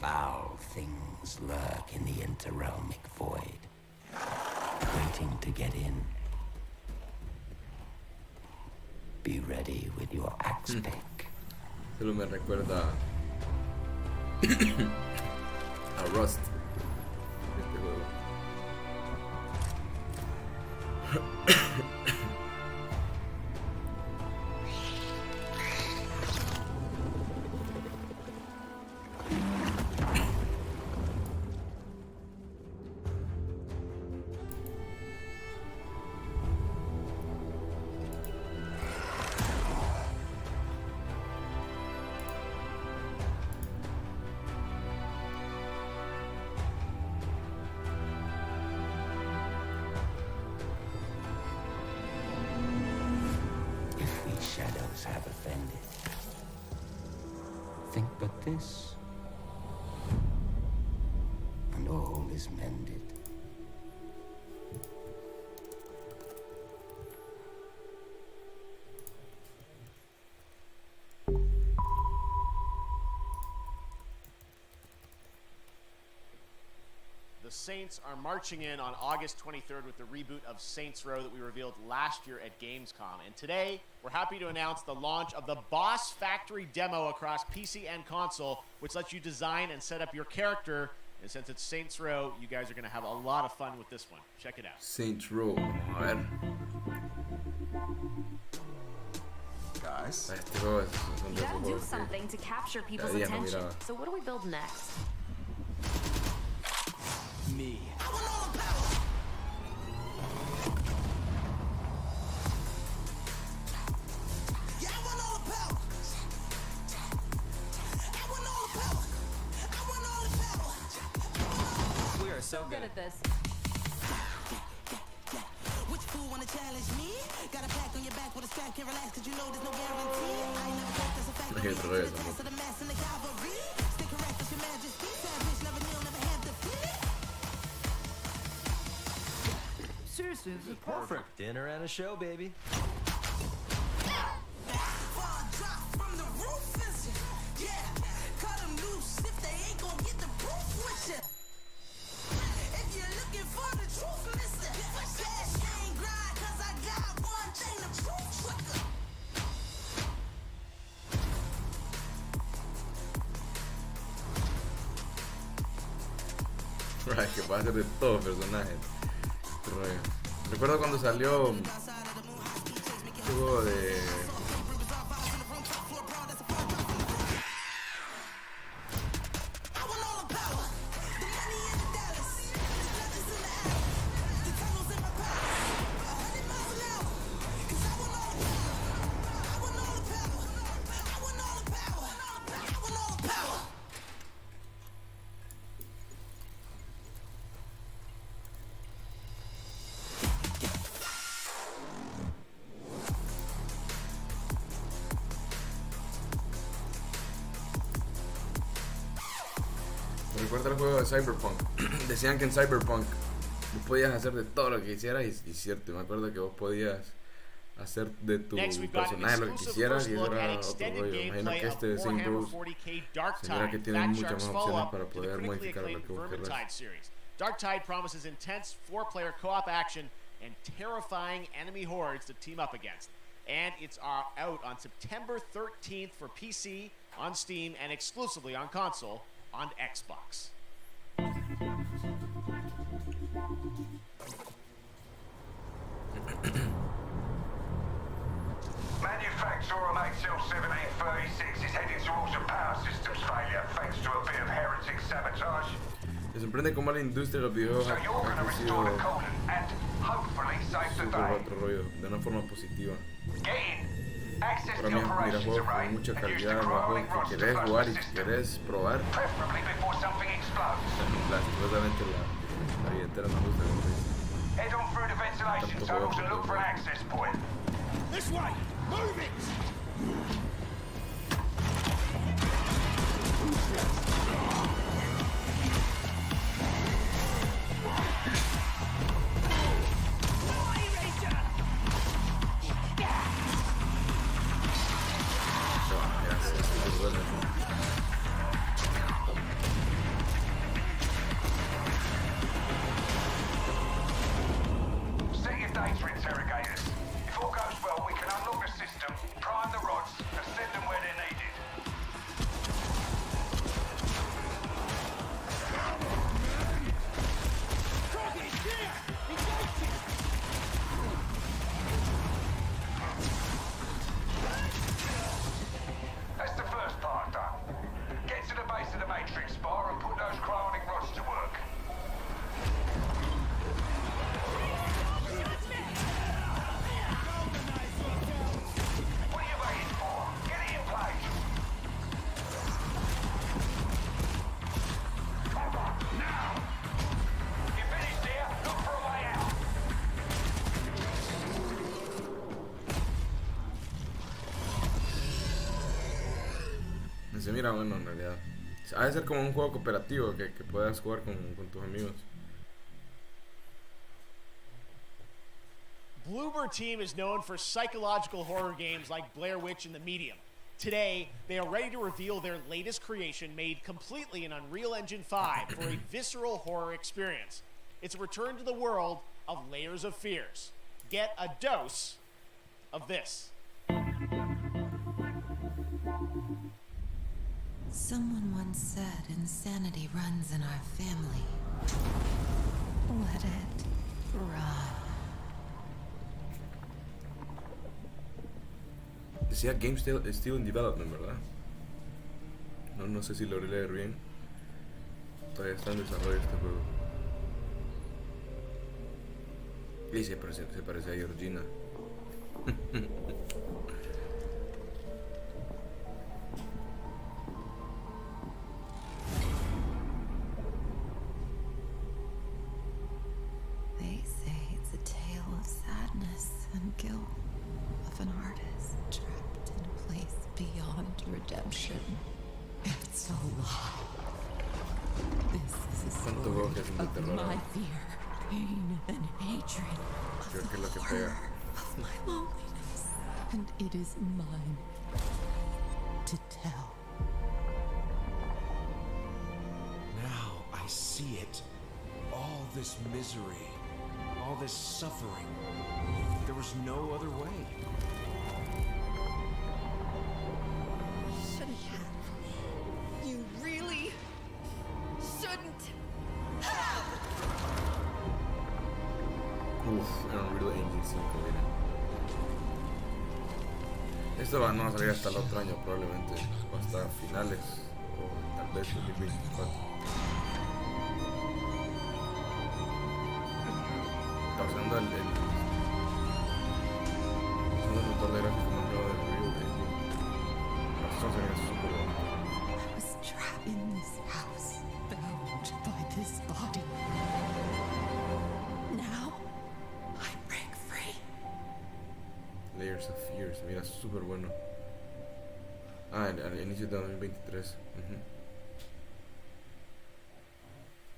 Foul things lurk in the interrealmic void, waiting to get in. Be ready with your axe pick. Solo me recuerda a Rust. Este juego. Shadows have offended. Think but this, and all is mended. The Saints are marching in on August 23rd with the reboot of Saints Row that we revealed last year at Gamescom. And today, we're happy to announce the launch of the Boss Factory demo across PC and console, which lets you design and set up your character. And since it's Saints Row, you guys are going to have a lot of fun with this one. Check it out. Saints Row. A ver. Guys. You gotta do something to capture people's attention. So what do we build next? Me. We are so good at this. Which fool wanna challenge me? Got a pack on your back with a strap, can't relax cause you know there's no guarantee. I ain't never thought there's a fact. The the mass and the cavalry. Stay correct with your majesty. Savage, never kneel, never have to fear. Seriously, this is perfect. Dinner and a show, baby. Right, que puede hacer de todo personajes. Recuerdo cuando salió un juego de recuerda el juego de Cyberpunk. Decían que en Cyberpunk vos podías hacer de todo lo que quisieras y cierto, me acuerdo que vos podías hacer de tu personaje lo que quisieras y eso era otro rollo. Imagino que este de Saint Bruce será que tiene muchas más opciones para poder modificar lo que vos querrás. Dark Tide promises intense 4-player co-op action and terrifying enemy hordes to team up against. And it's out on September 13th for PC, on Steam, and exclusively on console on Xbox. Manufacturer on HL1736 is heading towards a power systems failure thanks to a bit of heretic sabotage. Me sorprende cómo la industria de los videojuegos ha crecido súper otro rollo, de una forma positiva. Para mí, mira, juegos con mucha calidad, juegos que querés jugar y querés probar. Supuestamente la billetera no gusta. Head on through the ventilation tunnels and look for an access point. This way! Move it! Set your data interrogators. If all goes well, we can unlock the system, prime the rods, and send them where they're needed. That's the first part done. Get to the base of the Matrix bar and put those cryonic rods to work. What are you waiting for? Get it in place. Now! You finished here? Look for a way out. Se mira bueno en realidad. Ha de ser como un juego cooperativo que puedas jugar con tus amigos. Bloober Team is known for psychological horror games like Blair Witch and The Medium. Today, they are ready to reveal their latest creation made completely in Unreal Engine 5 for a visceral horror experience. It's a return to the world of Layers of Fears. Get a dose of this. Someone once said insanity runs in our family. Let it run. Decía Game still in development, ¿verdad? No sé si logré leer bien. Todavía está en desarrollo este juego. Y se parece a Georgina. They say it's a tale of sadness and guilt of an artist trapped in a place beyond redemption. It's a lie. This is a story of my fear, pain, and hatred, of the horror of my loneliness, and it is mine to tell. Now I see it. All this misery, all this suffering. There was no other way. Shouldn't have. You really shouldn't have. Uf, era Unreal Engine 5, miren. Esto no va a salir hasta el otro año probablemente, o hasta finales, o tal vez 2024. Usando el motor de gráfico más nuevo del Unreal Engine. Esto se ve súper bueno. I was trapped in this house, bound by this body. Now, I break free. Layers of Fears, mira, súper bueno. Al inicio de 2023.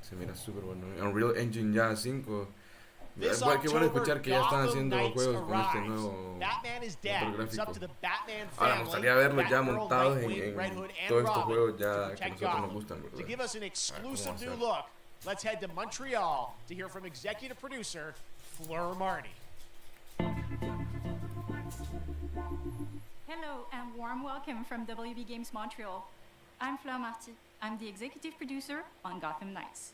Se mira súper bueno. Unreal Engine ya 5. Qué bueno escuchar que ya están haciendo juegos con este nuevo motor gráfico. Ahora me gustaría verlos ya montados en todos estos juegos ya que a nosotros nos gustan, ¿verdad? To give us an exclusive new look, let's head to Montreal to hear from executive producer Fleur Marty. Hello and warm welcome from WB Games Montreal. I'm Fleur Marty. I'm the executive producer on Gotham Knights.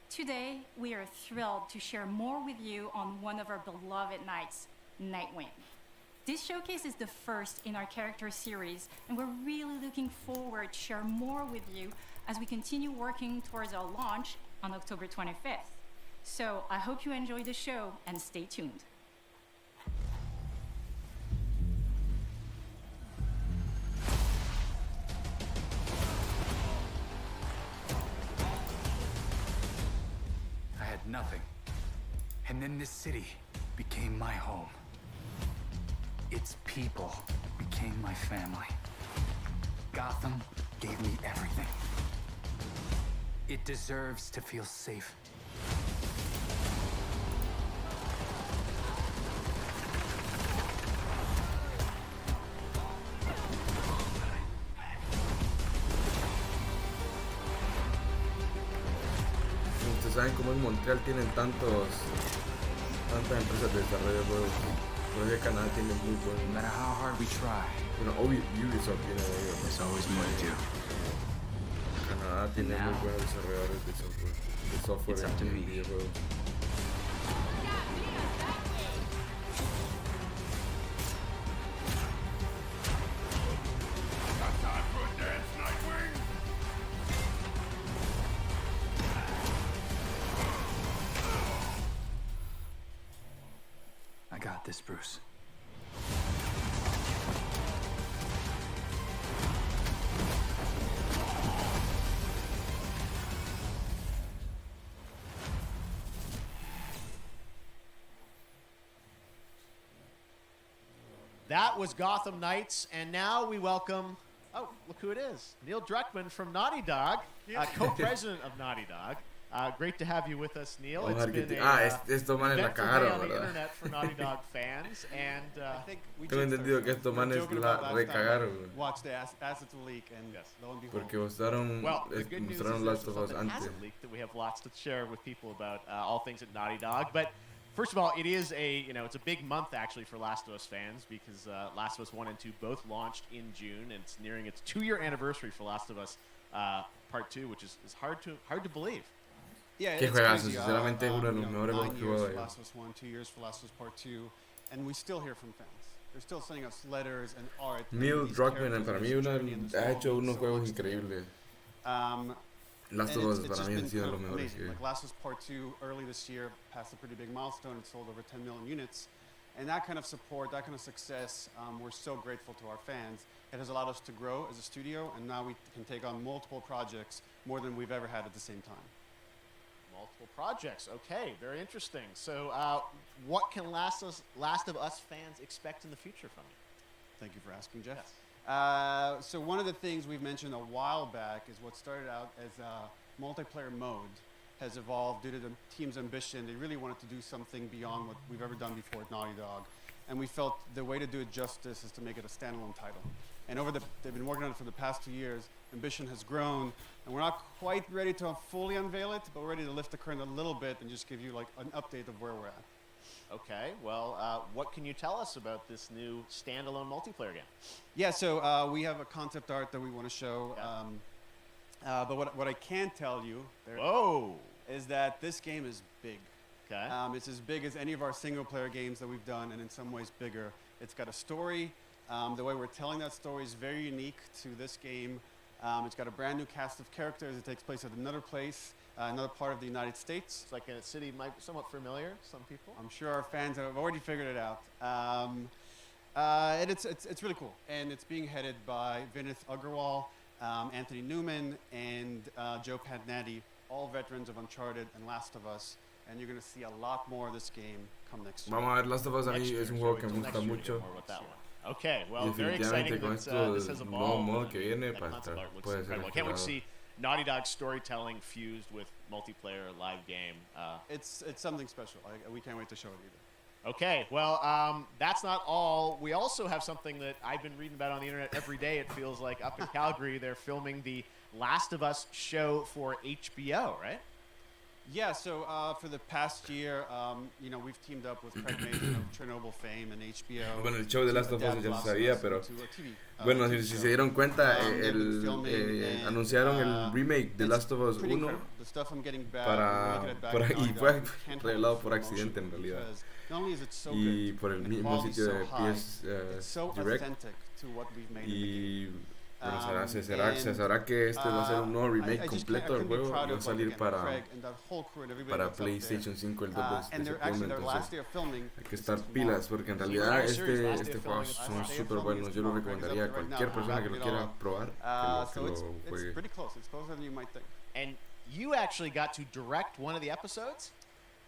Today, we are thrilled to share more with you on one of our beloved knights, Nightwing. This showcase is the first in our character series, and we're really looking forward to share more with you as we continue working towards our launch on October 25th. So I hope you enjoy the show and stay tuned. I had nothing. And then this city became my home. Its people became my family. Gotham gave me everything. It deserves to feel safe. Ustedes saben cómo en Montreal tienen tantas empresas de desarrollo de juegos. Creo que Canadá tiene muy buen. No matter how hard we try, Ubisoft tiene de ellos. there's always more to do. Canadá tiene muy buenos desarrolladores de software en videojuegos. I got this, Bruce. That was Gotham Knights, and now we welcome, oh, look who it is, Neil Druckmann from Naughty Dog, co-president of Naughty Dog. Great to have you with us, Neil. It's been a estos manes la eventful day cagaron, on the ¿verdad? internet for Naughty Dog fans, and I think we Tengo entendido que estos manes la recagaron. Watch the assets will leak, and lo and behold. Porque mostraron Last of Us antes. Hasn't leaked that we have lots to share with people about all things at Naughty Dog. But first of all, it is it's a big month actually for Last of Us fans because Last of Us 1 and 2 both launched in June, and it's nearing its 2-year anniversary for Last of Us Part 2, which is hard to believe. Yeah, Qué it's juegazo, crazy. sinceramente uno de los mejores juegos 9 que years juego for yo. Last of Us 1, 2 years for Last of Us Part 2, and we still hear from fans. They're still sending us letters and art. Neil Druckmann para mí ha hecho unos juegos increíbles. Last of Us para mí han sido los mejores que Like Last of Us Part 2 early this year passed a pretty big milestone. It sold over 10 million units. And that kind of support, that kind of success, we're so grateful to our fans. It has allowed us to grow as a studio, and now we can take on multiple projects, more than we've ever had at the same time. Multiple projects. Okay, very interesting. So, what can Last of Us fans expect in the future from you? Thank you for asking, Jeff. So one of the things we've mentioned a while back is what started out as a multiplayer mode has evolved due to the team's ambition. They really wanted to do something beyond what we've ever done before at Naughty Dog. And we felt the way to do it justice is to make it a standalone title. And they've been working on it for the past 2 years. Ambition has grown, and we're not quite ready to fully unveil it, but we're ready to lift the curtain a little bit and just give you like an update of where we're at. Okay, well, what can you tell us about this new standalone multiplayer game? Yeah, so we have a concept art that we want to show. But what I can tell you is that this game is big. Okay. It's as big as any of our single-player games that we've done, and in some ways bigger. It's got a story. The way we're telling that story is very unique to this game. It's got a brand new cast of characters. It takes place at another place, another part of the United States. It's like a city might be somewhat familiar, some people. I'm sure our fans have already figured it out. And it's really cool. And it's being headed by Vinith Agarwal, Anthony Newman, and Joe Pantnati, all veterans of Uncharted and Last of Us. And you're going to see a lot more of this game come next year. Vamos a ver, Last of Us a mí es un juego que me gusta mucho. Okay, well, very exciting that this has evolved. I can't wait to see Naughty Dog storytelling fused with multiplayer live game. It's something special. We can't wait to show it either. Okay, well, that's not all. We also have something that I've been reading about on the internet every day, it feels like. Up in Calgary, they're filming the Last of Us show for HBO, right? Yeah, so for the past year, we've teamed up with Craig Mason of Chernobyl fame and HBO. Bueno, el show de Last of Us ya se sabía, pero bueno, si se dieron cuenta, anunciaron el remake de Last of Us 1 y fue revelado por accidente en realidad. Y por el mismo sitio de PS Direct. Y Bueno, se sabrá que este va a ser un nuevo remake completo del juego y va a salir para PlayStation 5 el 2 de septiembre, entonces hay que estar pilas porque en realidad este juego son súper buenos. Yo lo recomendaría a cualquier persona que lo quiera probar que lo juegue. And you actually got to direct one of the episodes?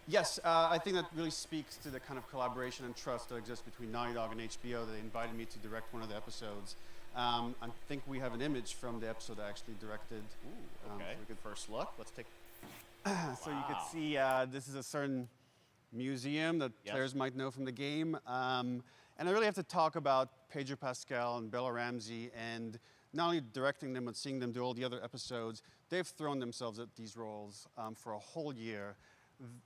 Yes, I think that really speaks to the kind of collaboration and trust that exists between Naughty Dog and HBO. They invited me to direct one of the episodes. I think we have an image from the episode I actually directed. Ooh, okay. So we could first look. Let's take. So you can see this is a certain museum that players might know from the game. And I really have to talk about Pedro Pascal and Bella Ramsey, and not only directing them, but seeing them do all the other episodes. They've thrown themselves at these roles for a whole year.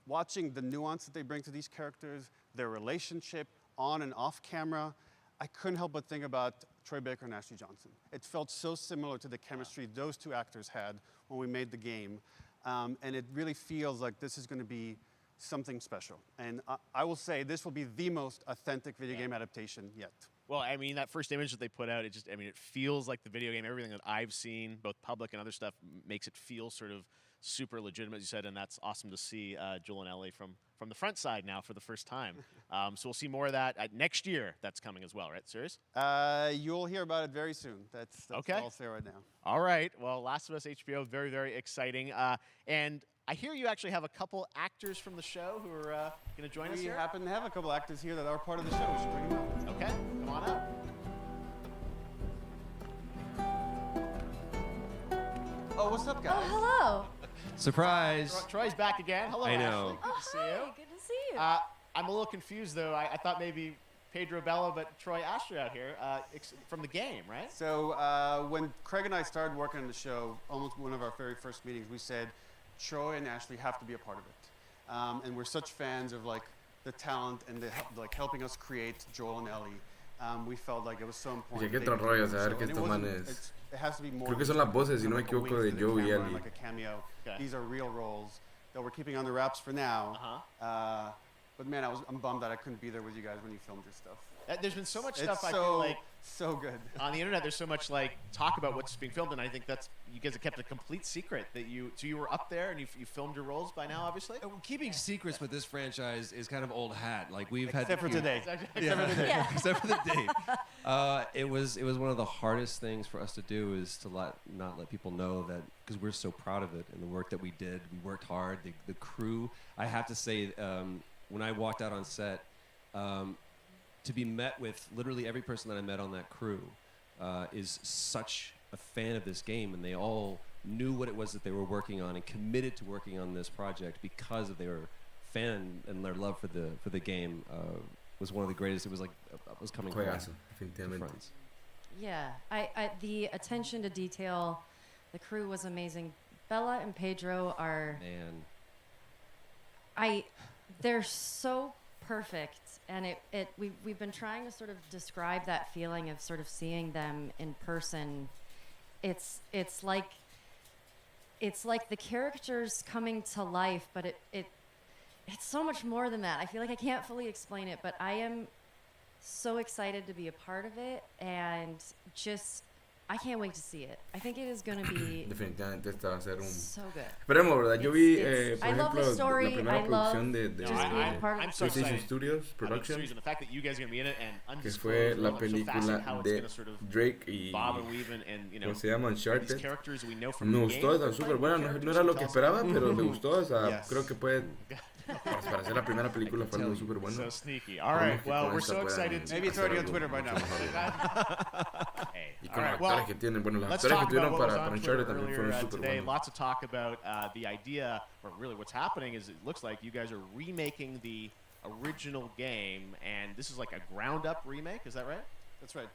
Watching the nuance that they bring to these characters, their relationship on and off camera, I couldn't help but think about Troy Baker and Ashley Johnson. It felt so similar to the chemistry those two actors had when we made the game. And it really feels like this is going to be something special. And I will say this will be the most authentic video game adaptation yet. Well, I mean, that first image that they put out, it feels like the video game. Everything that I've seen, both public and other stuff, makes it feel sort of super legitimate, as you said, and that's awesome to see Joel and Ellie from the front side now for the first time. So we'll see more of that next year. That's coming as well, right? Serious? You'll hear about it very soon. That's okay. all I'll say right now. All right. Well, Last of Us HBO, very, very exciting. And I hear you actually have a couple actors from the show who are going to join us here. We happen to have a couple actors here that are part of the show. We should bring them up. Okay. Come on up. Oh, what's up, guys? Oh, hello. Surprise! Troy's back again. Hello, I know. Ashley. Good to see you. Good to see you. I'm a little confused, though. I thought maybe Pedro Bella, but Troy Ashley out here from the game, right? So when Craig and I started working on the show, almost one of our very first meetings, we said Troy and Ashley have to be a part of it. And we're such fans of the talent and helping us create Joel and Ellie. We felt like it was so important. Qué otro rollo saber que estos manes. Creo que son las voces, si no me equivoco, de Joe y Ellie. Like a cameo. Okay. These are real roles that we're keeping under wraps for now. But man, I'm bummed that I couldn't be there with you guys when you filmed your stuff. There's been so much stuff I feel like so good on the internet. There's so much talk about what's being filmed, and I think that's you guys have kept a complete secret that you were up there and you filmed your roles by now, obviously. Keeping secrets with this franchise is kind of old hat. We've had except for today. Except for the date. It was one of the hardest things for us to do is to not let people know that, because we're so proud of it and the work that we did. We worked hard. The crew. I have to say, when I walked out on set. To be met with literally every person that I met on that crew is such a fan of this game, and they all knew what it was that they were working on and committed to working on this project because of their fan and their love for the game was one of the greatest. It was like I was coming home. Yeah, I the attention to detail, the crew was amazing. Bella and Pedro are they're so perfect, and we've been trying to sort of describe that feeling of sort of seeing them in person. It's like the characters coming to life, but it's so much more than that. I feel like I can't fully explain it, but I am so excited to be a part of it, and just I can't wait to see it. I think it is going to be definitivamente esta va a ser so good. Esperemos, ¿verdad? Yo vi, por I love the ejemplo, story. la primera producción de I'm so PlayStation excited. Studios Production, The fact that you guys are going to be in it and que fue la I'm so fascinated película how it's de gonna sort of Drake y bob and weave and ¿cómo se llama? these Uncharted. characters we know from Me the gustó, game. está súper buena, no era lo que esperaba, pero me gustó, o sea, creo que puede, para ser la primera película fue algo súper bueno. So sneaky. All right, well, we're so excited. Maybe it's already on Twitter by now. Y con los actores que tienen, bueno, los actores que tuvieron para Uncharted también fueron súper buenos. Lots of talk about the idea, or really what's happening is it looks like you guys are remaking the original game, and this is like a ground-up remake, is that right? That's right.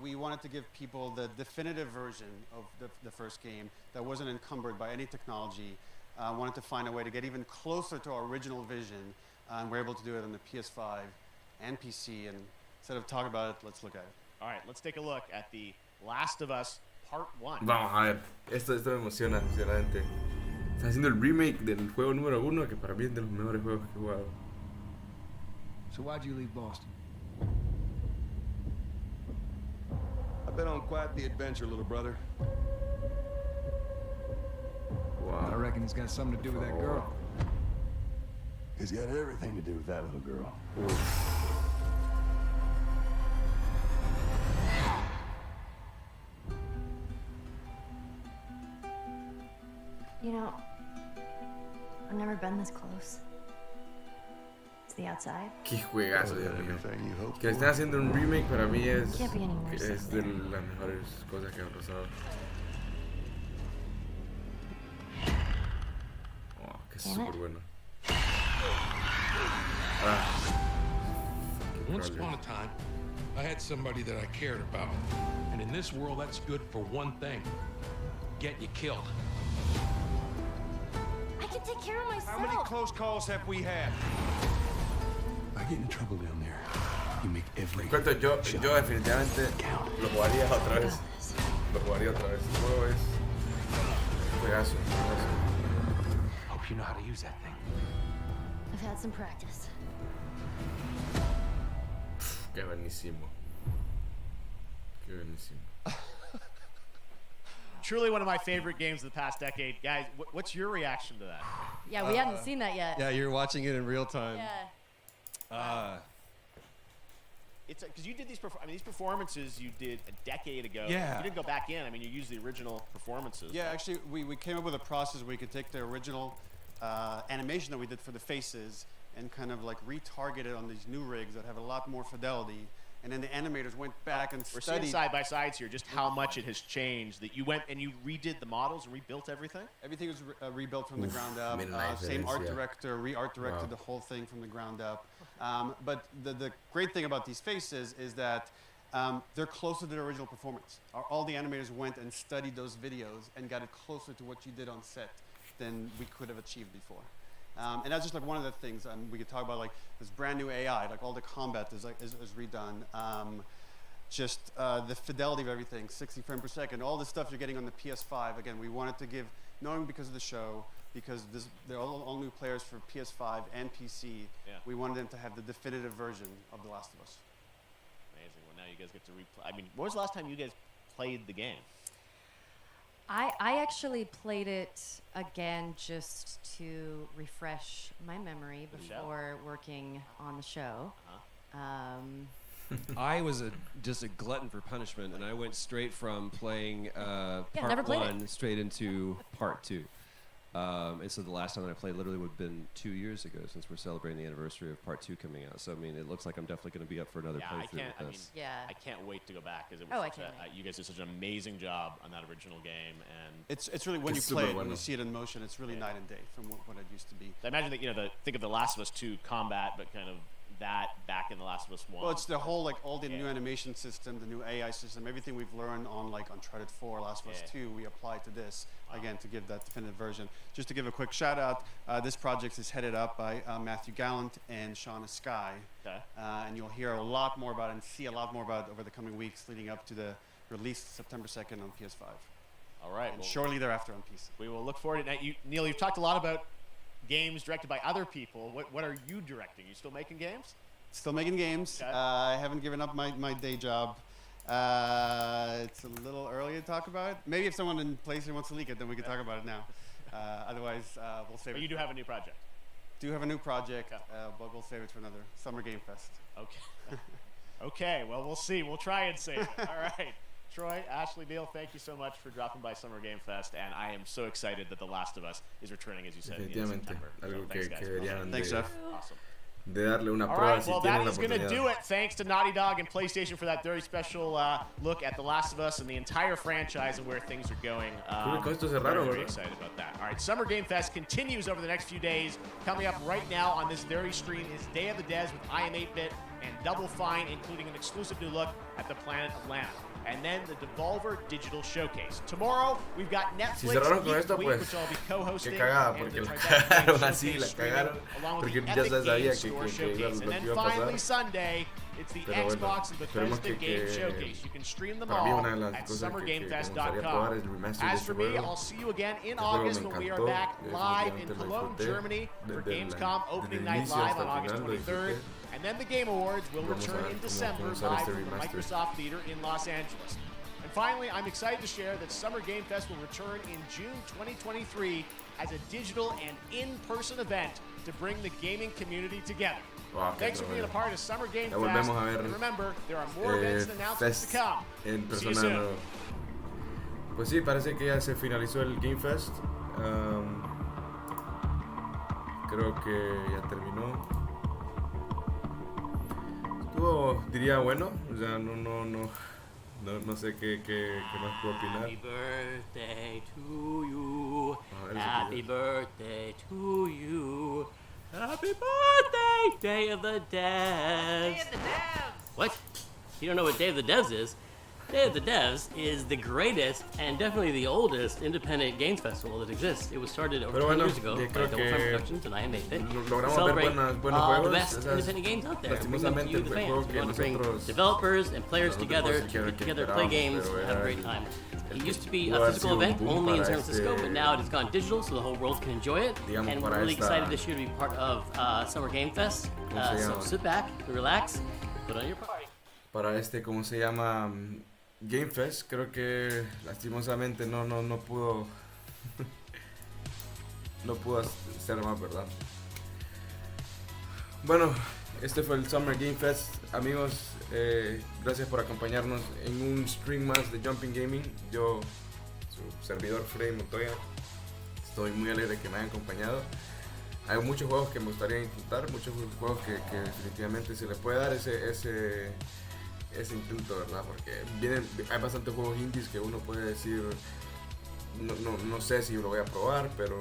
We wanted to give people the definitive version of the first game that wasn't encumbered by any technology. Wanted to find a way to get even closer to our original vision, and we're able to do it on the PS5 and PC. And instead of talking about it, let's look at it. All right, let's take a look at the Last of Us Part 1. Vamos a ver, esto me emociona, emocionante. Están haciendo el remake del juego número 1, que para mí es de los mejores juegos que he jugado. So why'd you leave Boston? I've Been on quite the adventure, little brother. I reckon it's got something to do with that girl. He's got everything to do with that little girl. You know, I've never been this close. It's the outside. Qué juegazo, Dios mío. Que estén haciendo un remake para mí es de las mejores cosas que han pasado. Oh, que es súper bueno. Once upon a time, I had somebody that I cared about. And in this world, that's good for one thing. Getting you killed. I can take care of myself. How many close calls have we had? I get in trouble down there. You make every yo definitivamente lo jugaría otra vez. Lo jugaría otra vez. El juego es juegazo. Hope you know how to use that thing. I've had some practice. Qué buenísimo. Qué buenísimo. Truly one of my favorite games of the past decade. Guys, what's your reaction to that? Yeah, we hadn't seen that yet. Yeah, you're watching it in real time. Yeah. It's because you did these. These performances you did a decade ago. Yeah. You didn't go back in. I mean, you used the original performances. Yeah, actually, we came up with a process where we could take the original animation that we did for the faces and kind of like retarget it on these new rigs that have a lot more fidelity. And then the animators went back and We're studied. seeing side by sides here just how much it has changed. That you went and you redid the models and rebuilt everything. Everything was rebuilt from the ground up. Same art director, re-art directed the whole thing from the ground up. But the great thing about these faces is that they're closer to the original performance. All the animators went and studied those videos and got it closer to what you did on set than we could have achieved before. And that's just like one of the things we could talk about, like this brand new AI, like all the combat is redone. Just the fidelity of everything, 60 frames per second, all the stuff you're getting on the PS5. Again, we wanted to give, knowing because of the show, because they're all new players for PS5 and PC, we wanted them to have the definitive version of The Last of Us. Amazing. Well, now you guys get to replay. I mean, when was the last time you guys played the game? I actually played it again just to refresh my memory before working on the show. I was just a glutton for punishment, and I went straight from playing never part played one straight into part two. And so the last time that I played literally would have been 2 years ago, since we're celebrating the anniversary of part two coming out. So I mean, it looks like I'm definitely going to be up for another playthrough with this. I can't wait to go back because it was you guys did such an amazing job on that original game, and it's really when you play it, when you see it in motion, it's really night and day from what it used to be. I imagine that think of The Last of Us 2 combat, but kind of that back in The Last of Us 1. Well, it's the whole all the new animation system, the new AI system, everything we've learned on Uncharted 4, Last of Us 2, we apply to this again to give that definitive version. Just to give a quick shout out, this project is headed up by Matthew Gallant and Shauna Skye, and you'll hear a lot more about it and see a lot more about it over the coming weeks leading up to the release September 2nd on PS5. All right, and shortly thereafter on PC. We will look forward to it. Neil, you've talked a lot about games directed by other people. What are you directing? You still making games? Still making games. I haven't given up my day job. It's a little early to talk about it. Maybe if someone in PlayStation wants to leak it, then we can talk about it now. Otherwise, we'll save it. But you do have a new project. Do have a new project, but we'll save it for another Summer Game Fest. Okay. Okay, well, we'll see. We'll try and save it. All right. Troy, Ashley, Neil, thank you so much for dropping by Summer Game Fest, and I am so excited that The Last of Us is returning, as you said, in September. Thanks, guys. Thanks, Jeff. Awesome. De darle una All prueba right, si well, tienen that la is going to oportunidad. do it. Thanks to Naughty Dog and PlayStation for that very special look at The Last of Us and the entire franchise and where things are going. Very excited about that. All right, Summer Game Fest continues over the next few days. Coming up right now on this very stream is Day of the Des with I Am 8-Bit and Double Fine, including an exclusive new look at the planet of Lana. And then the Devolver Digital Showcase. Tomorrow, we've got Netflix Geek Week, which I'll be co-hosting. Qué cagada, porque la cagaron así, la cagaron. Porque ya se sabía que iba And then a finally pasar. Sunday, it's the Pero bueno, Xbox and esperemos Bethesda Game que Showcase. You can stream them para mí all una de las at cosas que me gustaría summergamefest.com. probar es el remaster de As este for me, juego. I'll see you again in Este juego August me when we are encantó, back live in definitivamente lo Cologne, disfruté Germany for desde Gamescom desde opening el night inicio live hasta on el August final, lo 23rd. disfruté. And then the Game Awards will Vamos a return ver in cómo December usar live este from the remaster. Microsoft Theater in Los Angeles. And finally, I'm excited to share that Summer Game Fest will return in June 2023 as a digital and in-person event to bring the gaming community together. Wow, Thanks for being a part of Summer Game Ya Fest. volvemos a ver, And remember, there are more events and announcements to come. En See you persona soon. de nuevo. Pues sí, parece que ya se finalizó el Game Fest. Creo que ya terminó. Estuvo, diría, bueno. O sea, no sé qué más puedo opinar. Happy birthday to you. Ah, Happy birthday to you. Happy birthday, Day of the Devs. Day of the Devs. What? You don't know what Day of the Devs is? Day of the Devs is the greatest and definitely the oldest independent games festival that exists. It was started over 20 years ago by Double Fine Productions and I am It. Logramos Celebrate ver buenos the juegos. best independent games out there. Bring them to Lastimosamente, you, the el fans. juego We que want to bring nosotros developers and players no te together puedo to decir get que together, play esperábamos, games, pero and have a era great time. el It que used to be pudo a haber physical sido un event boom only in para San Francisco, este, but now it has gone digital, so the whole world can enjoy it. digamos, And we're para really esta- excited this year to be part of Summer Game Fest. ¿Cómo se So llama? sit back, relax, put on your party. Para ¿cómo se llama? Game Fest. Creo que lastimosamente no pudo no pudo ser más, ¿verdad? Bueno, este fue el Summer Game Fest, amigos. Gracias por acompañarnos en un stream más de Jumping Gaming. Yo, su servidor Freddy Montoya, estoy muy alegre de que me hayan acompañado. Hay muchos juegos que me gustaría intentar, muchos juegos que definitivamente se le puede dar ese intento, ¿verdad? Porque hay bastantes juegos indies que uno puede decir, no sé si lo voy a probar, pero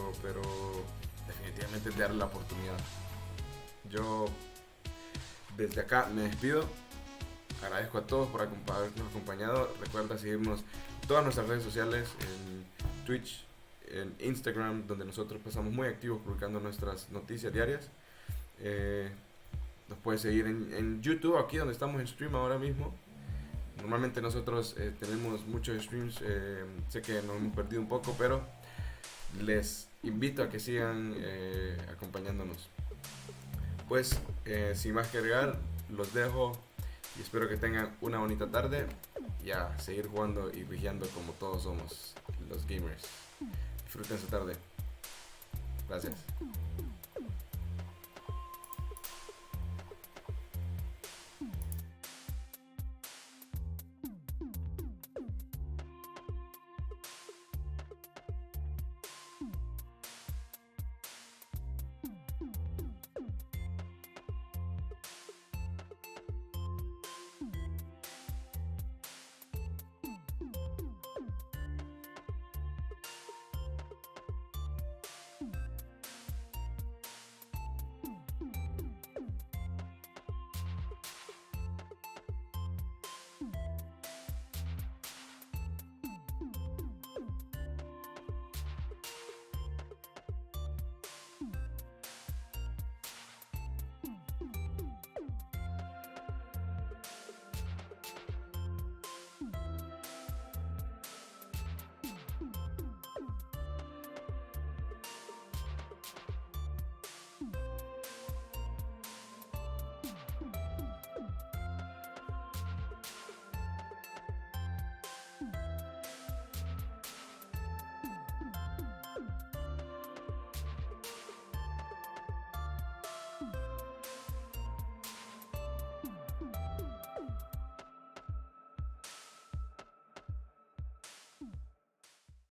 definitivamente darle la oportunidad. Yo desde acá me despido. Agradezco a todos por habernos acompañado. Recuerda seguirnos en todas nuestras redes sociales, en Twitch, en Instagram, donde nosotros pasamos muy activos publicando nuestras noticias diarias. Nos puedes seguir en YouTube, aquí donde estamos en stream ahora mismo. Normalmente nosotros tenemos muchos streams, sé que nos hemos perdido un poco, pero les invito a que sigan acompañándonos. Pues sin más que agregar, los dejo y espero que tengan una bonita tarde y a seguir jugando y brillando como todos somos los gamers. Disfruten su tarde. Gracias.